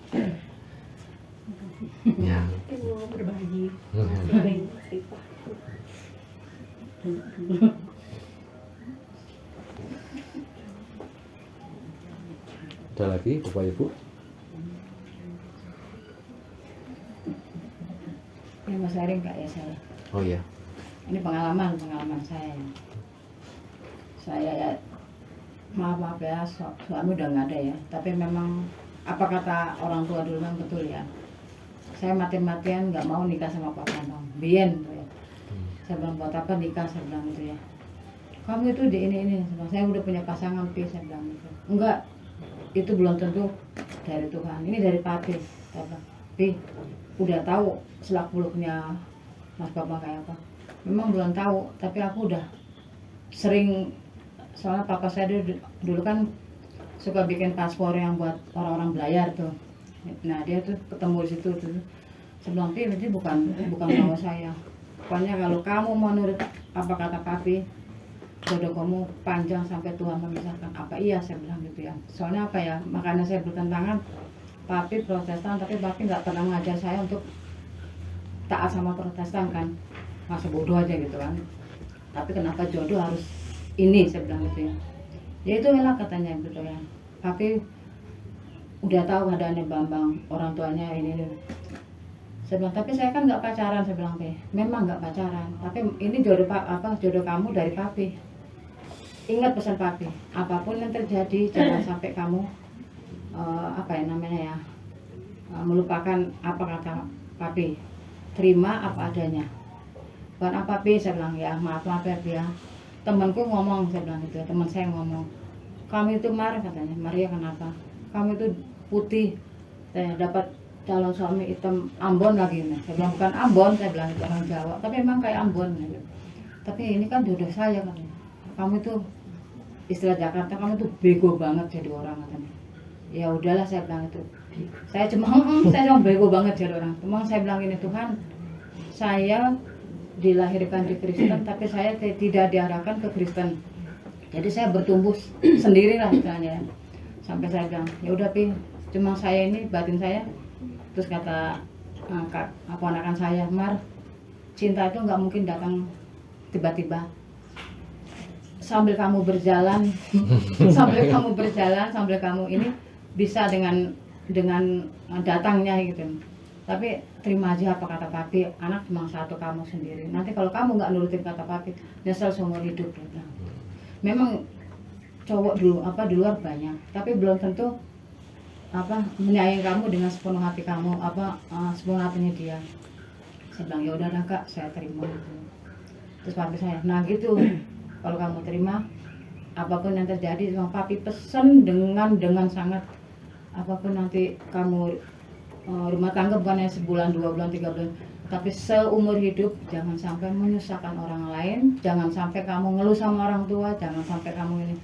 Ya. Mungkin mau berbagi. Ada lagi Bapak Ibu? Ini Mas Aring Kak, ya, saya. Oh iya. Ini pengalaman saya. Saya ya, maaf ya, suami udah nggak ada, ya. Tapi memang apa kata orang tua dulu memang betul, ya. saya mati-matian nggak mau nikah sama Pak Bambang. Bien, ya. Saya bilang buat apa nikah, saya bilang gitu ya. Kamu itu di ini, saya udah punya pasangan Pi, saya bilang gitu. Enggak, itu belum tentu dari Tuhan, ini dari Papi. Saya bilang, Pi, udah tahu selak beluknya Mas Bambang kayak apa? Memang belum tahu, tapi aku udah sering, soalnya papa saya dulu kan suka bikin paspor yang buat orang-orang belayar tuh. Nah dia tuh ketemu di situ tuh. Sebelum Pi, ini bukan mau saya. Pokoknya kalau kamu mau nurut apa kata Papi, jodoh kamu panjang sampai Tuhan memisahkan. Apa iya, saya bilang gitu ya. Soalnya apa ya, makanya saya bertentangan. Papi Protestan, tapi Papi nggak pernah ngajar saya untuk taat sama Protestan kan. Masa bodoh aja gitu kan. Tapi kenapa jodoh harus ini, saya bilang gitu ya. Ya itu lah katanya gitu ya. Papi udah tahu keadaannya Bambang, orang tuanya ini. Saya bilang, tapi saya kan nggak pacaran, saya bilang, memang nggak pacaran. Tapi ini jodoh jodoh kamu dari Papi. Ingat pesan Papi, apapun yang terjadi jangan sampai kamu melupakan apa kata Papi. Terima apa adanya. Bukan apa Pi, saya bilang ya maaf ya. Temanku ngomong, saya bilang gitu, teman saya ngomong, kamu itu marah katanya. Maria kenapa? Kamu itu putih, saya dapat calon suami hitam Ambon lagi nih. Saya bilang bukan Ambon, saya bilang itu orang Jawa, tapi emang kayak Ambon gitu. Tapi ini kan jodoh saya katanya. Kamu itu istilah Jakarta, kamu tuh bego banget jadi orang katanya. Ya udahlah, saya bilang itu. Saya cuma bego banget jadi orang. Cuma saya bilang ini, Tuhan, saya dilahirkan di Kristen tapi saya tidak diarahkan ke Kristen. Jadi saya bertumbuh sendiri lah istilahnya. Sampai saya bilang, ya udah Pi, cuma saya ini batin saya. Terus kata keponakan saya, Mar, cinta itu nggak mungkin datang tiba-tiba. Sambil kamu berjalan, sambil kamu ini bisa dengan datangnya gitu. Tapi terima aja apa kata Papi, anak cuma satu kamu sendiri. Nanti kalau kamu nggak nurutin kata Papi, nyesel seumur hidup. Gitu. Memang cowok di luar banyak, tapi belum tentu menyayangi kamu dengan sepenuh hati kamu, sepenuh hatinya dia. Saya bilang ya udah Kak, saya terima. Terus Papi saya, nah gitu, kalau kamu terima, apapun yang terjadi, sama Papi pesen dengan sangat, apapun nanti kamu rumah tangga bukannya sebulan, 2 bulan, 3 bulan, tapi seumur hidup jangan sampai menyusahkan orang lain, jangan sampai kamu ngeluh sama orang tua, jangan sampai kamu ini.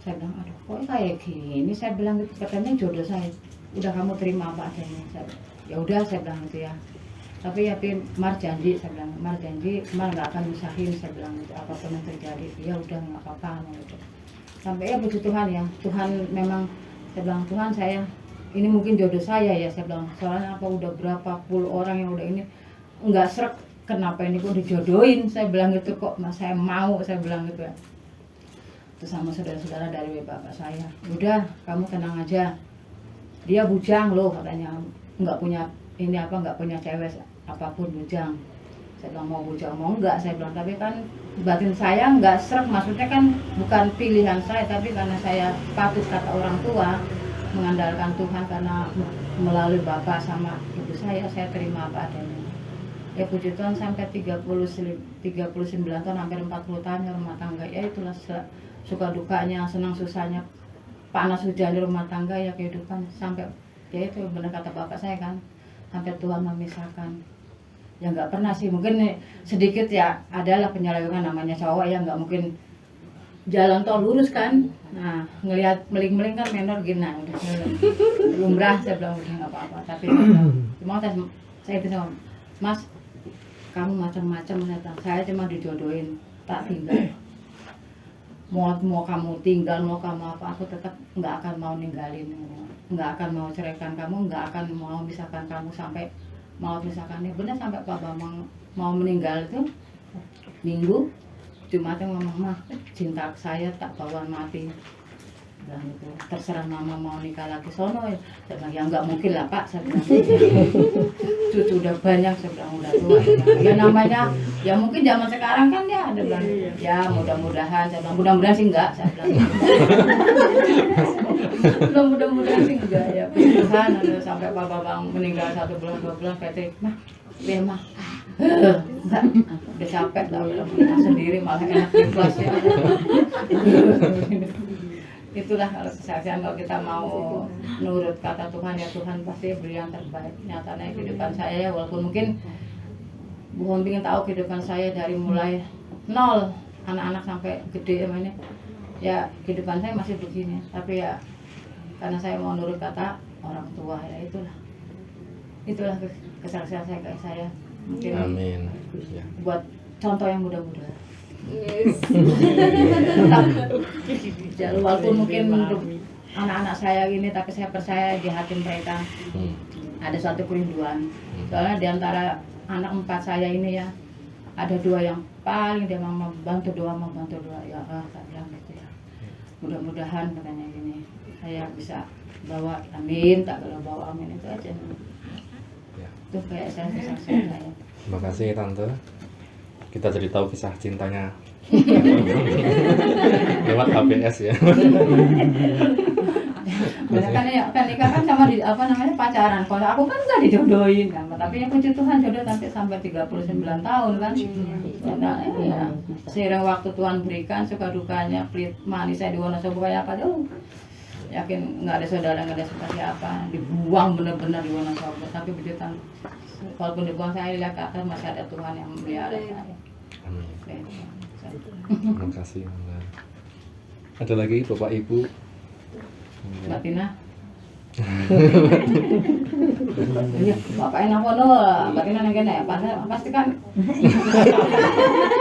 Saya bilang, aduh kok kayak gini, saya bilang gitu, katanya jodoh saya, udah kamu terima apa adanya. Ya udah, saya bilang gitu ya. Tapi ya Mar janji, saya bilang, Mar janji, Mar nggak akan nyusahin, saya bilang gitu, apapun yang terjadi. Ya udah nggak apa-apa gitu. Sampai ya puji Tuhan ya, Tuhan memang, saya bilang Tuhan saya ini mungkin jodoh saya ya, saya bilang, soalnya udah berapa puluh orang yang udah ini nggak srek, kenapa ini kok dijodohin, saya bilang gitu, kok mas saya mau, saya bilang gitu ya. Terus sama saudara-saudara dari bapak saya, udah kamu tenang aja, dia bujang loh katanya, nggak punya cewek apapun bujang. Saya bilang mau bujang mau enggak, saya bilang, tapi kan batin saya nggak srek, maksudnya kan bukan pilihan saya, tapi karena saya patuh kata orang tua, mengandalkan Tuhan, karena melalui bapak sama ibu saya terima apa adanya. Ya puji Tuhan sampai 39 tahun, hampir 40 tahun ya rumah tangga. Ya itulah suka dukanya, senang susahnya, panas hujan di rumah tangga ya kehidupan. Sampai ya itu benar kata bapak saya kan, sampai Tuhan memisahkan. Ya nggak pernah sih, mungkin sedikit ya adalah penyelewengan, namanya cowok ya, nggak mungkin jalan tol lurus kan. Nah ngelihat meling-meling kan menor gini, nah udah lumrah, saya bilang udah nggak apa-apa. Tapi cuma saya itu sama Mas, kamu macam-macam, saya cuma dijodohin, tak tinggal. Mau kamu tinggal, mau kamu apa, aku tetap nggak akan mau ninggalin, nggak akan mau ceraikan kamu, nggak akan mau misalkan kamu sampai mau misalkan ya benar sampai Pak Bambang mau meninggal itu Minggu Jumatnya ngomong, mah cinta saya tak bawaan mati. bilang itu terserah mama mau nikah lagi sono ya. Saya bilang ya nggak mungkin lah Pak, saya bilang cucu udah banyak, saya bilang udah tua ya namanya ya mungkin zaman sekarang kan ya ada bilang ya mudah-mudahan, saya bilang mudah-mudahan sih enggak, saya bilang belum mudah-mudahan sih enggak ya Tuhan. Sampai Papa Bang meninggal 1 bulan 2 bulan Patrick mah mah enggak udah capek lah udah punya sendiri malah enak ikhlas ya. Itulah kalau kesaksian, kalau kita mau nurut kata Tuhan ya Tuhan pasti beri yang terbaik. Nyatanya kehidupan saya walaupun mungkin Bu Hom ingin tahu kehidupan saya dari mulai nol anak-anak sampai gede emangnya ya kehidupan saya masih begini, tapi ya karena saya mau nurut kata orang tua ya itulah kesaksian saya kayak saya mungkin Amin. Ya. buat contoh yang mudah-mudahan. Yes. Jadi walaupun mungkin untuk anak-anak saya gini, tapi saya percaya di hati mereka ada suatu kerinduan. Soalnya di antara anak 4 saya ini ya, ada 2 yang paling dia mau membantu doa ya saya bilang gitu ya. Mudah-mudahan katanya gini, saya bisa bawa amin, tak kalau bawa amin itu aja. Ya. Itu kayak saya kesaksian saya. Terima kasih Tante. Kita jadi tahu kisah cintanya lewat HBS ya. Kan ya kan nikah kan sama di apa namanya pacaran. Kalau aku kan nggak dijodohin kan, tapi ya puji Tuhan jodoh sampai 39 tahun kan. Nah, ya, seiring waktu Tuhan berikan suka dukanya, pelit manis saya di Wonosobo kayak apa tuh. Yakin nggak ada saudara, nggak ada seperti apa, dibuang benar-benar di Wonosobo. Tapi puji Tuhan, walaupun dibuang saya lihat ke atas masih ada Tuhan yang melihara saya. Amin. Oke. Terima kasih. Ada lagi Bapak Ibu? Mbak Tina. Iya, Bapak enak kono, Mbak Tina nang kene pasti kan.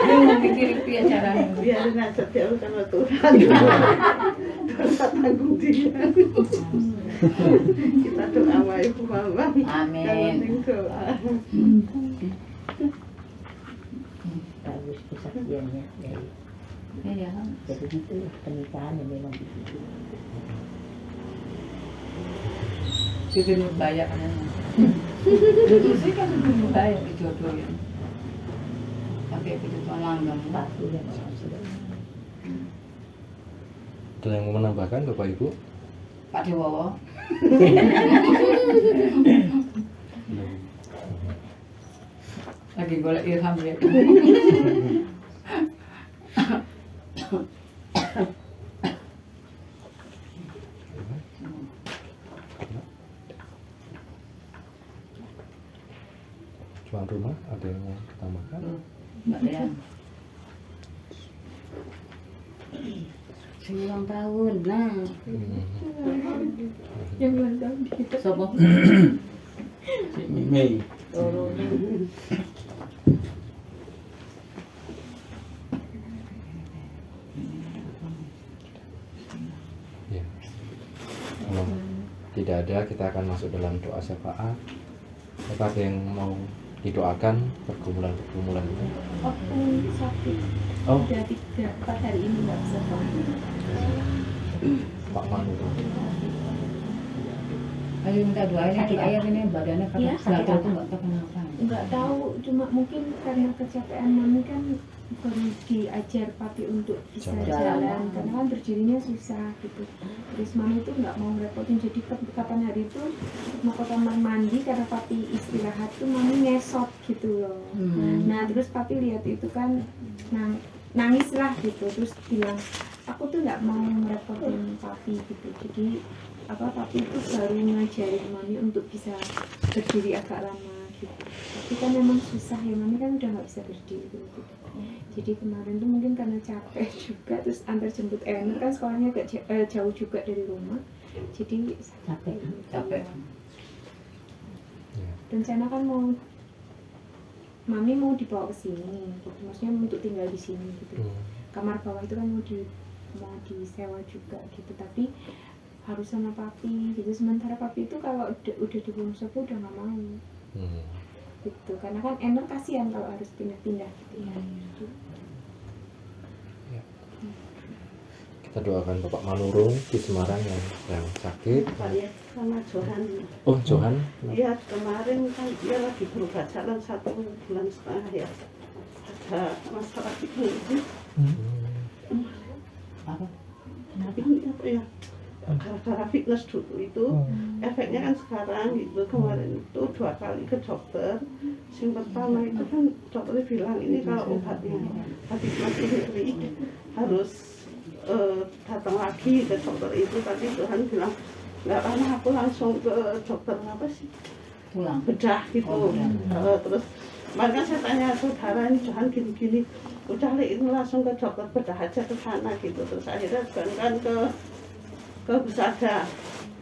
Dia mau mikir piye caranya. Biarin aja dia sama Tuhan. Dosa tanggung dia. Kita doa sama Ibu Mama. Amin. Yang penting doa. Bagus kesaksiannya ya. Iya. Jadi itu pernikahan yang memang begitu. Itu bahaya kan. Itu sih kan itu bahaya dijodohin. Pakai kehidupan langgam Pak. Pasti ya sudah. Ada yang mau menambahkan Bapak Ibu? Pak Dewowo. Lagi golek ilham ya. Tuan rumah ada yang mau ditambahkan? Mbak Dean. Ulang tahun, nah. Yang ulang tahun kita. Sopo? Mei. Ya. Kalau tidak ada, kita akan masuk dalam doa syafaat. Apakah ada yang mau didoakan pergumulan itu? Aku sakit. Oh, Udah 3-4 hari ini nggak bisa bangun. Pak Manu. Ayo minta doain ya, ayah ini badannya Iya, karena sakit gatal apa? tuh nggak tahu kenapa. Nggak tahu, cuma mungkin karena kecapean mami kan baru diajar papi untuk bisa Jalan. jalan, karena kan berdirinya susah gitu. Terus mami tuh nggak mau ngerepotin, jadi kapan hari itu mau ke kamar mandi karena papi istirahat tuh mami ngesot gitu loh. Nah terus papi lihat itu kan nangis lah gitu, terus bilang aku tuh nggak mau ngerepotin papi gitu. Jadi papi itu baru ngajarin mami untuk bisa berdiri agak lama gitu. Tapi kan memang susah ya, mami kan udah nggak bisa berdiri gitu. Jadi kemarin tuh mungkin karena capek juga, terus antar jemput Ener kan sekolahnya agak jauh juga dari rumah. Jadi Capek. rencana kan mami mau dibawa ke sini gitu. Maksudnya untuk tinggal di sini gitu. Kamar bawah itu kan mau disewa juga gitu, tapi harus sama papi gitu. Sementara papi itu kalau udah di Wonosobo udah nggak mau gitu, karena kan Ener kasihan kalau harus pindah-pindah gitu ya. Kita doakan Bapak Manurung di Semarang yang sakit. Pak ya, sama Johan. Oh, Johan. Iya, kemarin kan dia lagi berubah jalan 1 bulan setengah ya. Ada masalah itu. Apa? Ini apa ya? Gara-gara fitness dulu itu, efeknya kan sekarang gitu. Kemarin itu 2 kali ke dokter. Yang pertama itu kan dokternya bilang ini kalau obatnya habis masih nyeri harus datang lagi ke dokter itu. Tapi Tuhan bilang nggak lama aku langsung ke dokter apa sih? Tulang. Bedah gitu. Oh, bedah. Terus makanya saya tanya saudara ini Tuhan gini-gini, udah ini langsung ke dokter bedah aja ke sana gitu. Terus akhirnya kan ke Husada,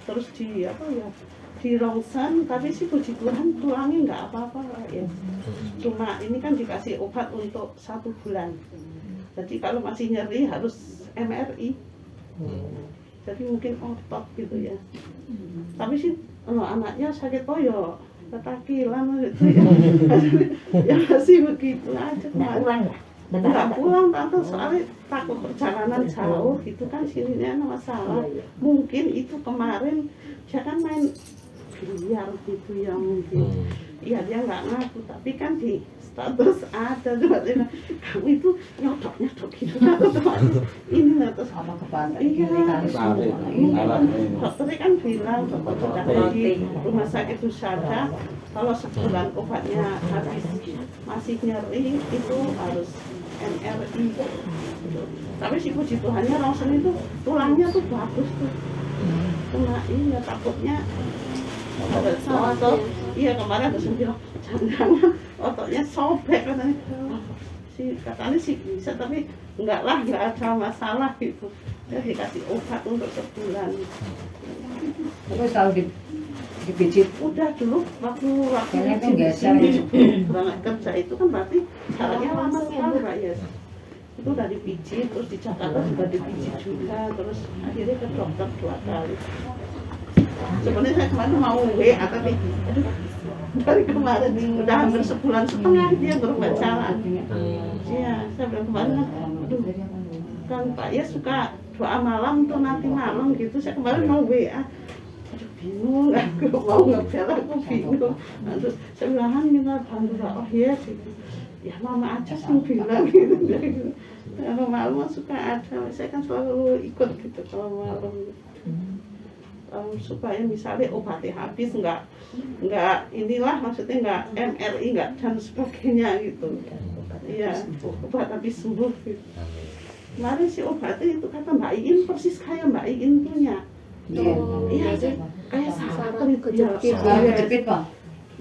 terus di apa ya, di rongsen, tapi sih puji Tuhan tulangnya nggak apa-apa ya. Cuma ini kan dikasih obat untuk 1 bulan. Jadi kalau masih nyeri harus MRI. Jadi mungkin otot gitu ya. Tapi sih anaknya sakit koyo, ketakilan gitu ya. Ya masih begitu aja. Nggak pulang ya? Nggak pulang tante, soalnya takut perjalanan jauh gitu kan, sininya ada masalah. Mungkin itu kemarin dia kan main biliar gitu ya mungkin. Iya dia nggak ngaku, tapi kan di status ada coba dia bilang, kamu itu nyodok gitu kan. Ini lah terus Apa ke pantai? iya. Kiri kali semua. Dokternya kan bilang dokter di rumah sakit Husada kalau sebulan obatnya habis masih nyeri itu harus MRI. Tapi si puji Tuhannya rongsen itu tulangnya tuh bagus tuh. Cuma ini ya takutnya ada otot. Iya kemarin ada bilang jangan-jangan ototnya sobek katanya. Katanya sih bisa tapi enggak lah, enggak ada masalah gitu. Ya dikasih obat untuk sebulan. Terus tahu dipijit. Udah dulu waktu Kayaknya itu geser. banget kerja itu kan berarti caranya lama sekali Pak Yes. Itu udah dipijit, terus di Jakarta juga dipijit juga, terus akhirnya ke dokter 2 kali. Sebenarnya saya kemarin mau WA tapi aduh, dari kemarin udah hampir 1,5 bulan dia berubah jalan. Iya, saya bilang kemarin aduh, kan Pak Yes suka doa malam tuh nanti malam gitu. Saya kemarin mau WA bingung, aku mau ngebel aku bingung. Nah, terus saya bilang minta bantu, oh iya gitu. Ya mama aja yang bilang gitu. Kalau malam suka ada, saya kan selalu ikut gitu kalau malam. Supaya misalnya obatnya habis nggak inilah maksudnya nggak MRI nggak dan sebagainya gitu. Iya obat habis sembuh gitu. Kemarin si obatnya itu kata Mbak Iin persis kayak Mbak Iin punya. Iya, kayak sarap kejepit. Kejepit Pak.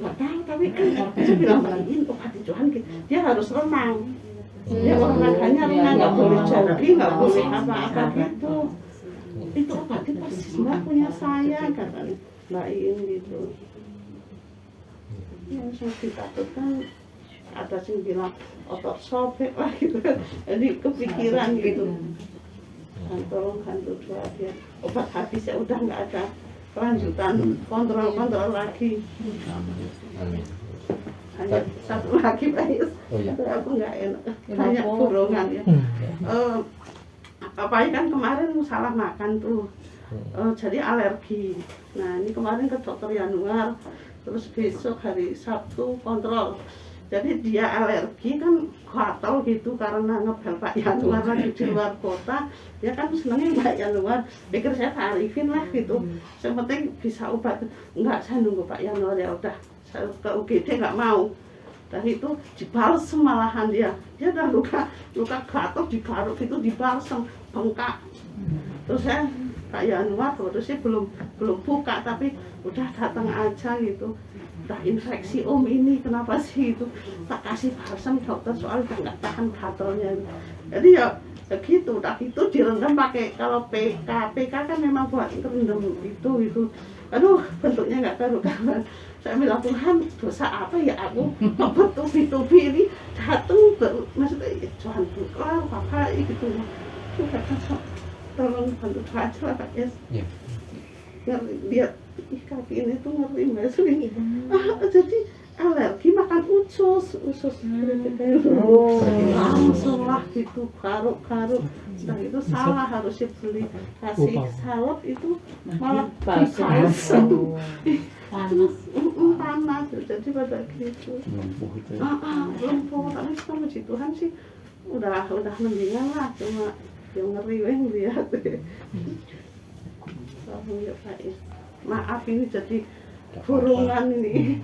Nggak tahu, tapi kan saya bilang Mbak Iin obat Johan dia harus renang. Dia olahraganya renang, nggak boleh jogging, nggak boleh apa-apa gitu. Itu obatnya persis Mbak punya saya, kata Mbak Iin gitu. Yang saya ditakutkan ada yang bilang otot sobek lah gitu kan. Jadi kepikiran gitu. Dan tolong bantu doa dia. Obat habis ya udah nggak ada kelanjutan kontrol lagi. Amin. Hanya 1 lagi Pak Yus. Oh iya. Aku nggak enak. Banyak borongan ya. Apa kan kemarin salah makan tuh. Jadi alergi. Nah ini kemarin ke dokter Januar. Terus besok hari Sabtu kontrol. Jadi dia alergi kan gatal gitu karena ngebel Pak Januar lagi di luar kota. Dia kan senengnya Pak Januar, pikir saya tarifin lah gitu. Yang penting bisa obat. Enggak, saya nunggu Pak Januar ya udah. Saya ke UGD nggak mau. Dan itu dibalsem malahan dia. Dia udah luka gatal digaruk itu dibalsem bengkak. Terus saya Pak Januar terusnya belum buka tapi udah datang aja gitu. Udah infeksi ini kenapa sih itu, tak kasih balsam dokter soal nggak tahan gatalnya. Jadi ya begitu, udah itu direndam pakai kalau PK kan memang buat rendam itu. Aduh bentuknya nggak karu-karuan. Saya bilang Tuhan dosa apa ya aku obat tubi ini datang maksudnya Tuhan kelar apa gitu. Sudah kan tolong bantu aja lah Pak Yes. Ngeri lihat kaki ini tuh ngeri Mbak Sri. Jadi alergi makan usus langsung lah gitu garuk-garuk. Nah itu salah, harusnya beli kasih salep itu malah dikasih panas. Jadi pada gitu lumpuh itu ya. lumpuh. Tapi sama puji Tuhan sih udah mendingan lah, cuma yang ngeri weh ngeliat ya Pak. Maaf ini jadi burungan ini.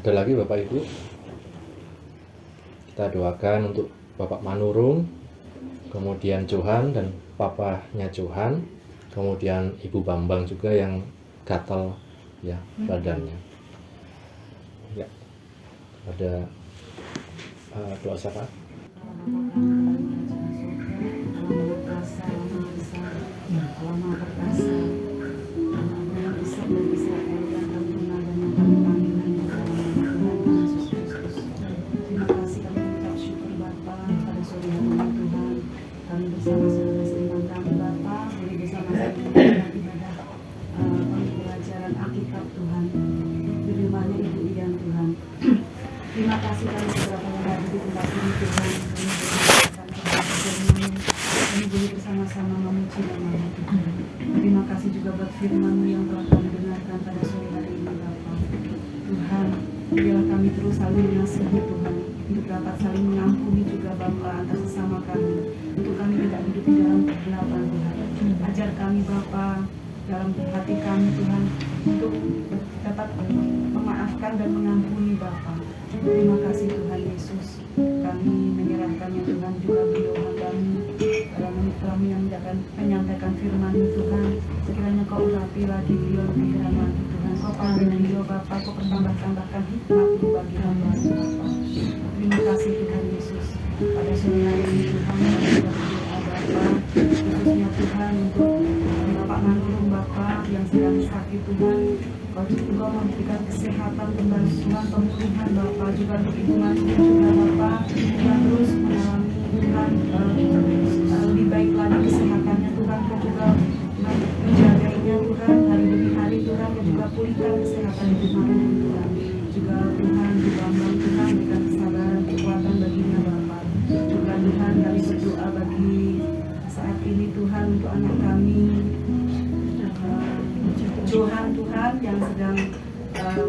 Ada lagi Bapak Ibu? Kita doakan untuk Bapak Manurung, kemudian Johan dan papanya Johan, kemudian Ibu Bambang juga yang gatal ya badannya. Ya, ada doa siapa? Terima kasih kami mengucap syukur Bapa pada sore hari ini Tuhan. Kami bersama saudara seiman kami Bapa boleh bersama-sama menjalankan ibadah pembelajaran Alkitab Tuhan. Firman-Nya Ibu Ian Tuhan. Terima kasih kami beberapa yang hadir di tempat ini Tuhan. Kami boleh bersama-sama memuji nama-Mu Tuhan. Terima kasih juga buat firman-Mu yang telah kami dengarkan pada sore hari ini Bapa. Tuhan, biarlah kami terus saling mengasihi Tuhan, untuk dapat saling mengampuni juga Bapa antar sesama kami, untuk kami tidak hidup di dalam kegelapan Tuhan. Ajar kami Bapa dalam hati kami Tuhan, untuk dapat memaafkan dan mengampuni Bapa. Terima kasih Tuhan Yesus. Kami menyerahkannya Tuhan juga beliau kami dalam telah menyampaikan firman-Mu Tuhan. Sekiranya Kau urapi lagi beliau lebih dalam lagi Tuhan. Kau panggil beliau Bapa, Kau pertambah-tambahkan hikmat-Mu bagi hamba Bapa. Terima kasih Tuhan Yesus. Pada sore hari ini Tuhan kami berdoa Bapa, khususnya Tuhan untuk Bapak Manurung Bapa yang sedang sakit Tuhan. Kau juga memberikan kesehatan kembali Tuhan, pemulihan Bapa, juga untuk Ibu Manurung juga Bapa yang terus mengalami Tuhan lebih baik lagi kesehatannya Tuhan. Kau juga menjagainya Tuhan hari demi hari Tuhan, dan juga pulihkan kesehatan Ibu Manurung Tuhan. Juga Tuhan di Bambang Tuhan berikan kesabaran, kekuatan baginya Bapa. Juga Tuhan kami berdoa bagi saat ini Tuhan untuk anak kami Johan Tuhan yang sedang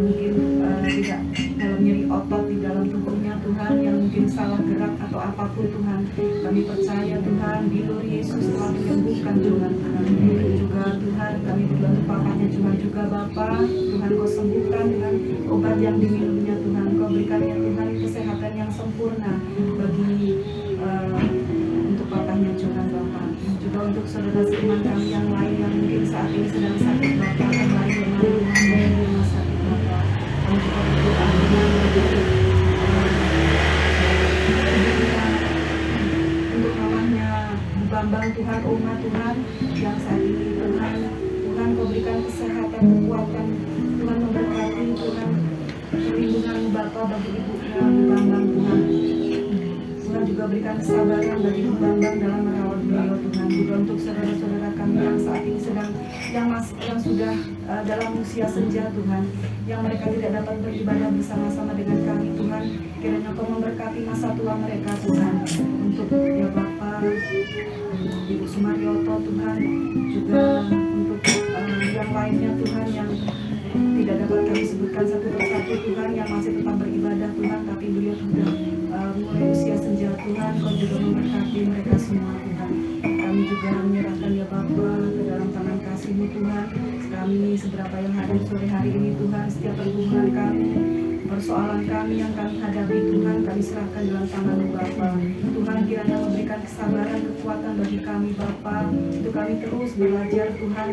mungkin tidak dalam nyeri otot di dalam tubuhnya Tuhan, yang mungkin salah gerak atau apapun Tuhan. Kami percaya Tuhan di Lord Yesus telah menyembuhkan Johan Tuhan. Juga Tuhan kami berdoa untuk papanya Johan juga Bapa. Tuhan Kau sembuhkan dengan obat yang diminumnya Tuhan. Kau berikannya Tuhan kesehatan yang sempurna bagi untuk papanya Johan Bapa. Juga untuk saudara seiman kami yang lain yang mungkin saat ini sedang sakit Bapa, kembali bermanfaat dari rumah sakit Bapa. Kami juga berdoa Tuhan untuk mamahnya Bu Bambang Tuhan, Oma Tuhan yang saat ini Tuhan Kau berikan kesehatan, kekuatan Tuhan, memberkati Tuhan, perlindungan Bapa bagi ibunya Bu Bambang Tuhan. Tuhan juga berikan kesabaran bagi Bu Bambang dalam merawat beliau Tuhan. Juga untuk saudara-saudara kami yang saat ini sedang yang sudah dalam usia senja Tuhan, yang mereka tidak dapat beribadah bersama-sama dengan kami Tuhan. Kiranya Kau memberkati masa tua mereka Tuhan. Untuk ya Bapa Ibu Sumaryoto Tuhan, juga untuk yang lainnya Tuhan yang tidak dapat kami sebutkan satu persatu Tuhan, yang masih tetap beribadah Tuhan, tapi beliau sudah mulai usia senja Tuhan. Kau juga memberkati mereka semua Tuhan. Kami juga menyerahkan ya Bapa ke dalam tangan kasih-Mu Tuhan. Kami seberapa yang hadir sore hari ini Tuhan, setiap pergumulan kami, persoalan kami yang kami hadapi Tuhan, kami serahkan dalam tangan-Mu Bapa. Tuhan kiranya memberikan kesabaran, kekuatan bagi kami Bapa, untuk kami terus belajar Tuhan,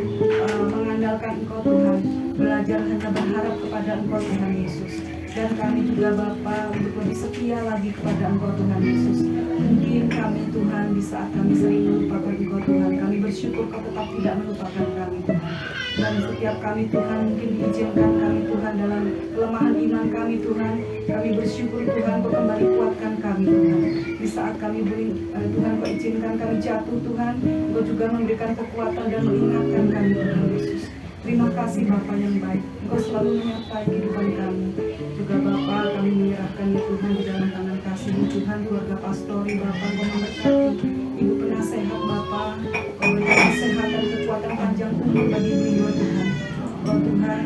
mengandalkan Engkau Tuhan, belajar hanya berharap kepada Engkau Tuhan Yesus. Dan kami juga Bapa untuk lebih setia lagi kepada Engkau Tuhan Yesus. Mungkin kami Tuhan di saat kami sering melupakan Engkau Tuhan, kami bersyukur Kau tetap tidak melupakan kami Tuhan. Dan setiap kami Tuhan mungkin diizinkan kami Tuhan dalam kelemahan iman kami Tuhan, kami bersyukur Tuhan Kau kembali kuatkan kami Tuhan. Di saat kami boleh Tuhan Kau izinkan kami jatuh Tuhan, Kau juga memberikan kekuatan dan mengingatkan kami Tuhan Yesus. Terima kasih Bapa yang baik, Engkau selalu menyertai kehidupan kami. Juga Bapa, kami menyerahkan ya Tuhan di dalam tangan kasih-Mu Tuhan, keluarga pastori Bapa, Engkau memberkati Ibu penasehat Bapa, Engkau berikan kesehatan, kekuatan panjang umur bagi beliau Tuhan. Engkau Tuhan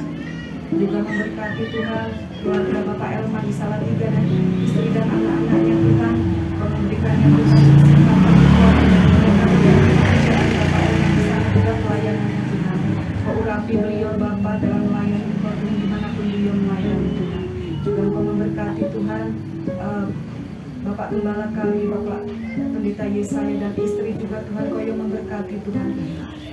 juga memberkati Tuhan keluarga Bapak Elma di Salatiga dan istri dan anak-anaknya Tuhan. Engkau memberikannya Tuhan kesehatan, kekuatan dan memberkati pekerjaan Bapak Elma di sana juga pelayanannya Tuhan. Engkau urapi beliau Bapa dalam melayani Engkau Tuhan dimanapun beliau melayani Tuhan. Juga Engkau memberkati Tuhan Bapak Gembala kami, Bapak Pendeta Yesaya dan istri juga Tuhan, Kau yang memberkati Tuhan.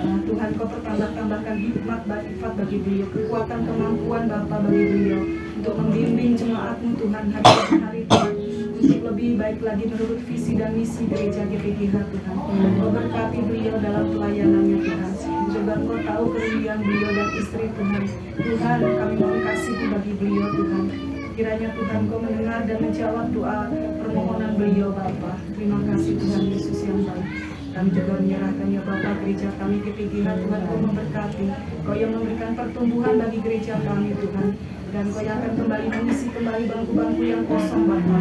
Tuhan Kau tambahkan hikmat Bapak bagi beliau, kekuatan kemampuan Bapak bagi beliau untuk membimbing jemaat-Mu Tuhan hari demi hari Tuhan, untuk lebih baik lagi menurut visi dan misi gereja GPGH Tuhan. Kau berkati beliau dalam pelayanannya Tuhan. Juga Kau tahu kerinduan beliau dan istri Tuhan. Tuhan, kami mohon kasih bagi beliau Tuhan. Kiranya Tuhan Kau mendengar dan menjawab doa permohonan beliau Bapa. Terima kasih Tuhan Yesus yang baik. Kami juga menyerahkan ya Bapa gereja kami GPGH Tuhan, Kau memberkati. Kau yang memberikan pertumbuhan bagi gereja kami Tuhan. Dan Kau yang akan kembali mengisi kembali bangku-bangku yang kosong Bapa.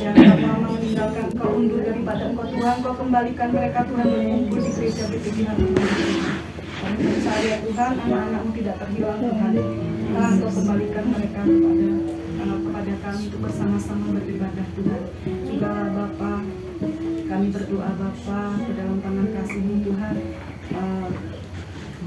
Jangan Bapa meninggalkan Kau undur daripada Engkau Tuhan. Kau kembalikan mereka Tuhan berkumpul di gereja GPGH Tuhan. Kami percaya Tuhan anak-anak-Mu tidak terhilang Tuhan. Tuhan Kau kembalikan mereka kepada kami untuk bersama-sama beribadah Tuhan. Juga Bapa, kami berdoa Bapa ke dalam tangan kasih-Mu Tuhan,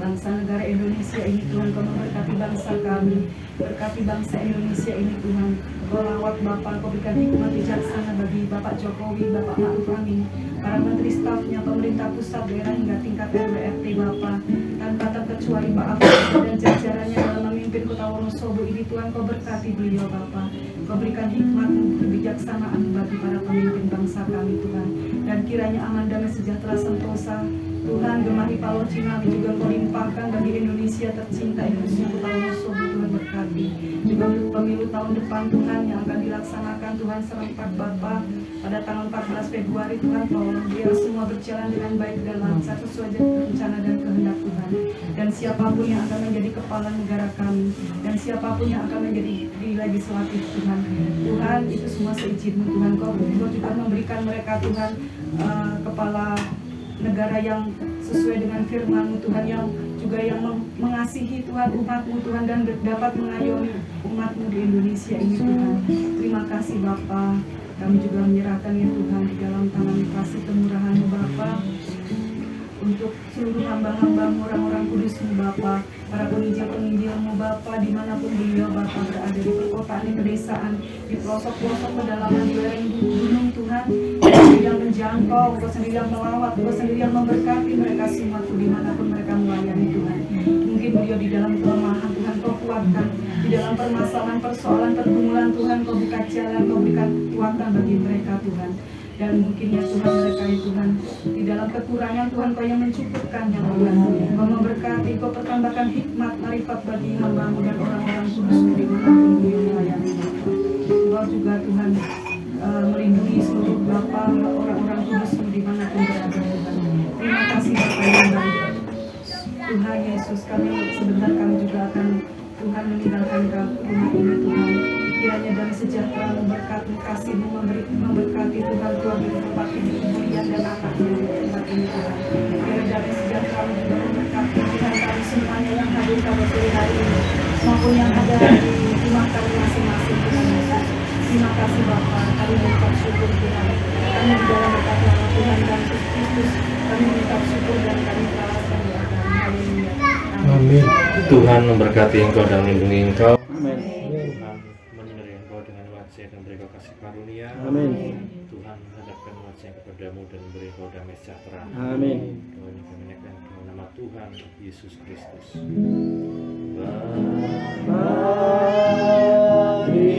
bangsa negara Indonesia ini Tuhan, Kau memberkati bangsa kami, berkati bangsa Indonesia ini Tuhan. Kau lawat Bapa, Kau berikan hikmat bijaksana bagi Bapak Jokowi, Bapak Ma'ruf Amin, para menteri stafnya, pemerintah pusat, daerah hingga tingkat RW RT Bapa, tanpa terkecuali Pak Afif dan jajarannya dalam memimpin Kota Wonosobo ini Tuhan. Kau berkati beliau Bapa, Kau berikan hikmat kebijaksanaan bagi para pemimpin bangsa kami Tuhan. Dan kiranya aman damai sejahtera sentosa Tuhan gemari Palo Cinawi juga Kau limpahkan bagi Indonesia tercinta Indonesia Kota Wonosobo Tuhan berkati. Juga pemilu tahun depan Tuhan yang akan dilaksanakan Tuhan serentak Bapa pada tanggal 14 Februari Tuhan, tolong biar semua berjalan dengan baik dan lancar sesuai rencana dan kehendak Tuhan. Dan siapapun yang akan menjadi kepala negara kami, dan siapapun yang akan menjadi di legislatif Tuhan, Tuhan itu semua seizin-Mu Tuhan. Kau juga memberikan mereka Tuhan kepala negara yang sesuai dengan firman-Mu Tuhan, yang juga yang mengasihi Tuhan umat-Mu Tuhan, dan dapat mengayomi umat-Mu di Indonesia ini Tuhan. Terima kasih Bapa. Kami juga menyerahkan ya Tuhan di dalam tangan kasih kemurahan-Mu Bapa, untuk seluruh hamba-hamba-Mu, orang-orang kudus-Mu Bapa, para penginjil-penginjil-Mu Bapa, dimanapun beliau Bapa berada, di perkotaan, di pedesaan, di pelosok-pelosok pedalaman, di lereng gunung Tuhan. Kau sendiri yang menjangkau, Kau sendiri yang melawat, Kau sendiri yang memberkati mereka semua dimanapun mereka melayani Tuhan. Mungkin beliau di dalam kelemahan Tuhan, Kau kuatkan. Di dalam permasalahan, persoalan, pergumulan Tuhan, Kau buka jalan, Kau berikan kekuatan bagi mereka Tuhan. Dan mungkin ya Tuhan mereka ya Tuhan, di dalam kekurangan Tuhan Kau yang mencukupkannya Tuhan. Kau memberkati, Kau pertambahkan hikmat, marifat bagi hamba-Mu dan orang-orang kudus-Mu dimanapun beliau melayani Bapa. Kau juga Tuhan melindungi seluruh Bapa, orang-orang kudus-Mu dimanapun berada Tuhan. Terima kasih Bapa yang baik. Tuhan Yesus, kami sebentar kami juga akan Tuhan meninggalkan rumah ini Tuhan. Kiranya dari sejahtera memberkati kasih-Mu, memberkati Tuhan keluarga tempat ini, Julian dan anaknya di tempat ini Tuhan. Kiranya dari sejahtera juga memberkati Tuhan kami semuanya yang hadir pada sore hari ini, maupun yang ada di rumah kami masing-masing Tuhan Yesus. Terima kasih Bapa, kami mengucap syukur Tuhan. Kami di dalam berkat nama Tuhan dan Yesus Kristus, kami mengucap syukur dan kami merawatkan doa kami. Haleluya. Amin. Tuhan memberkati engkau dan melindungi engkau. Amin. Tuhan menyinari engkau dengan wajah dan beri engkau kasih karunia. Amin. Tuhan menghadapkan wajah kepadamu dan memberi engkau damai sejahtera. Amin. Doa ini kami naikkan dalam nama Tuhan Yesus Kristus. Mari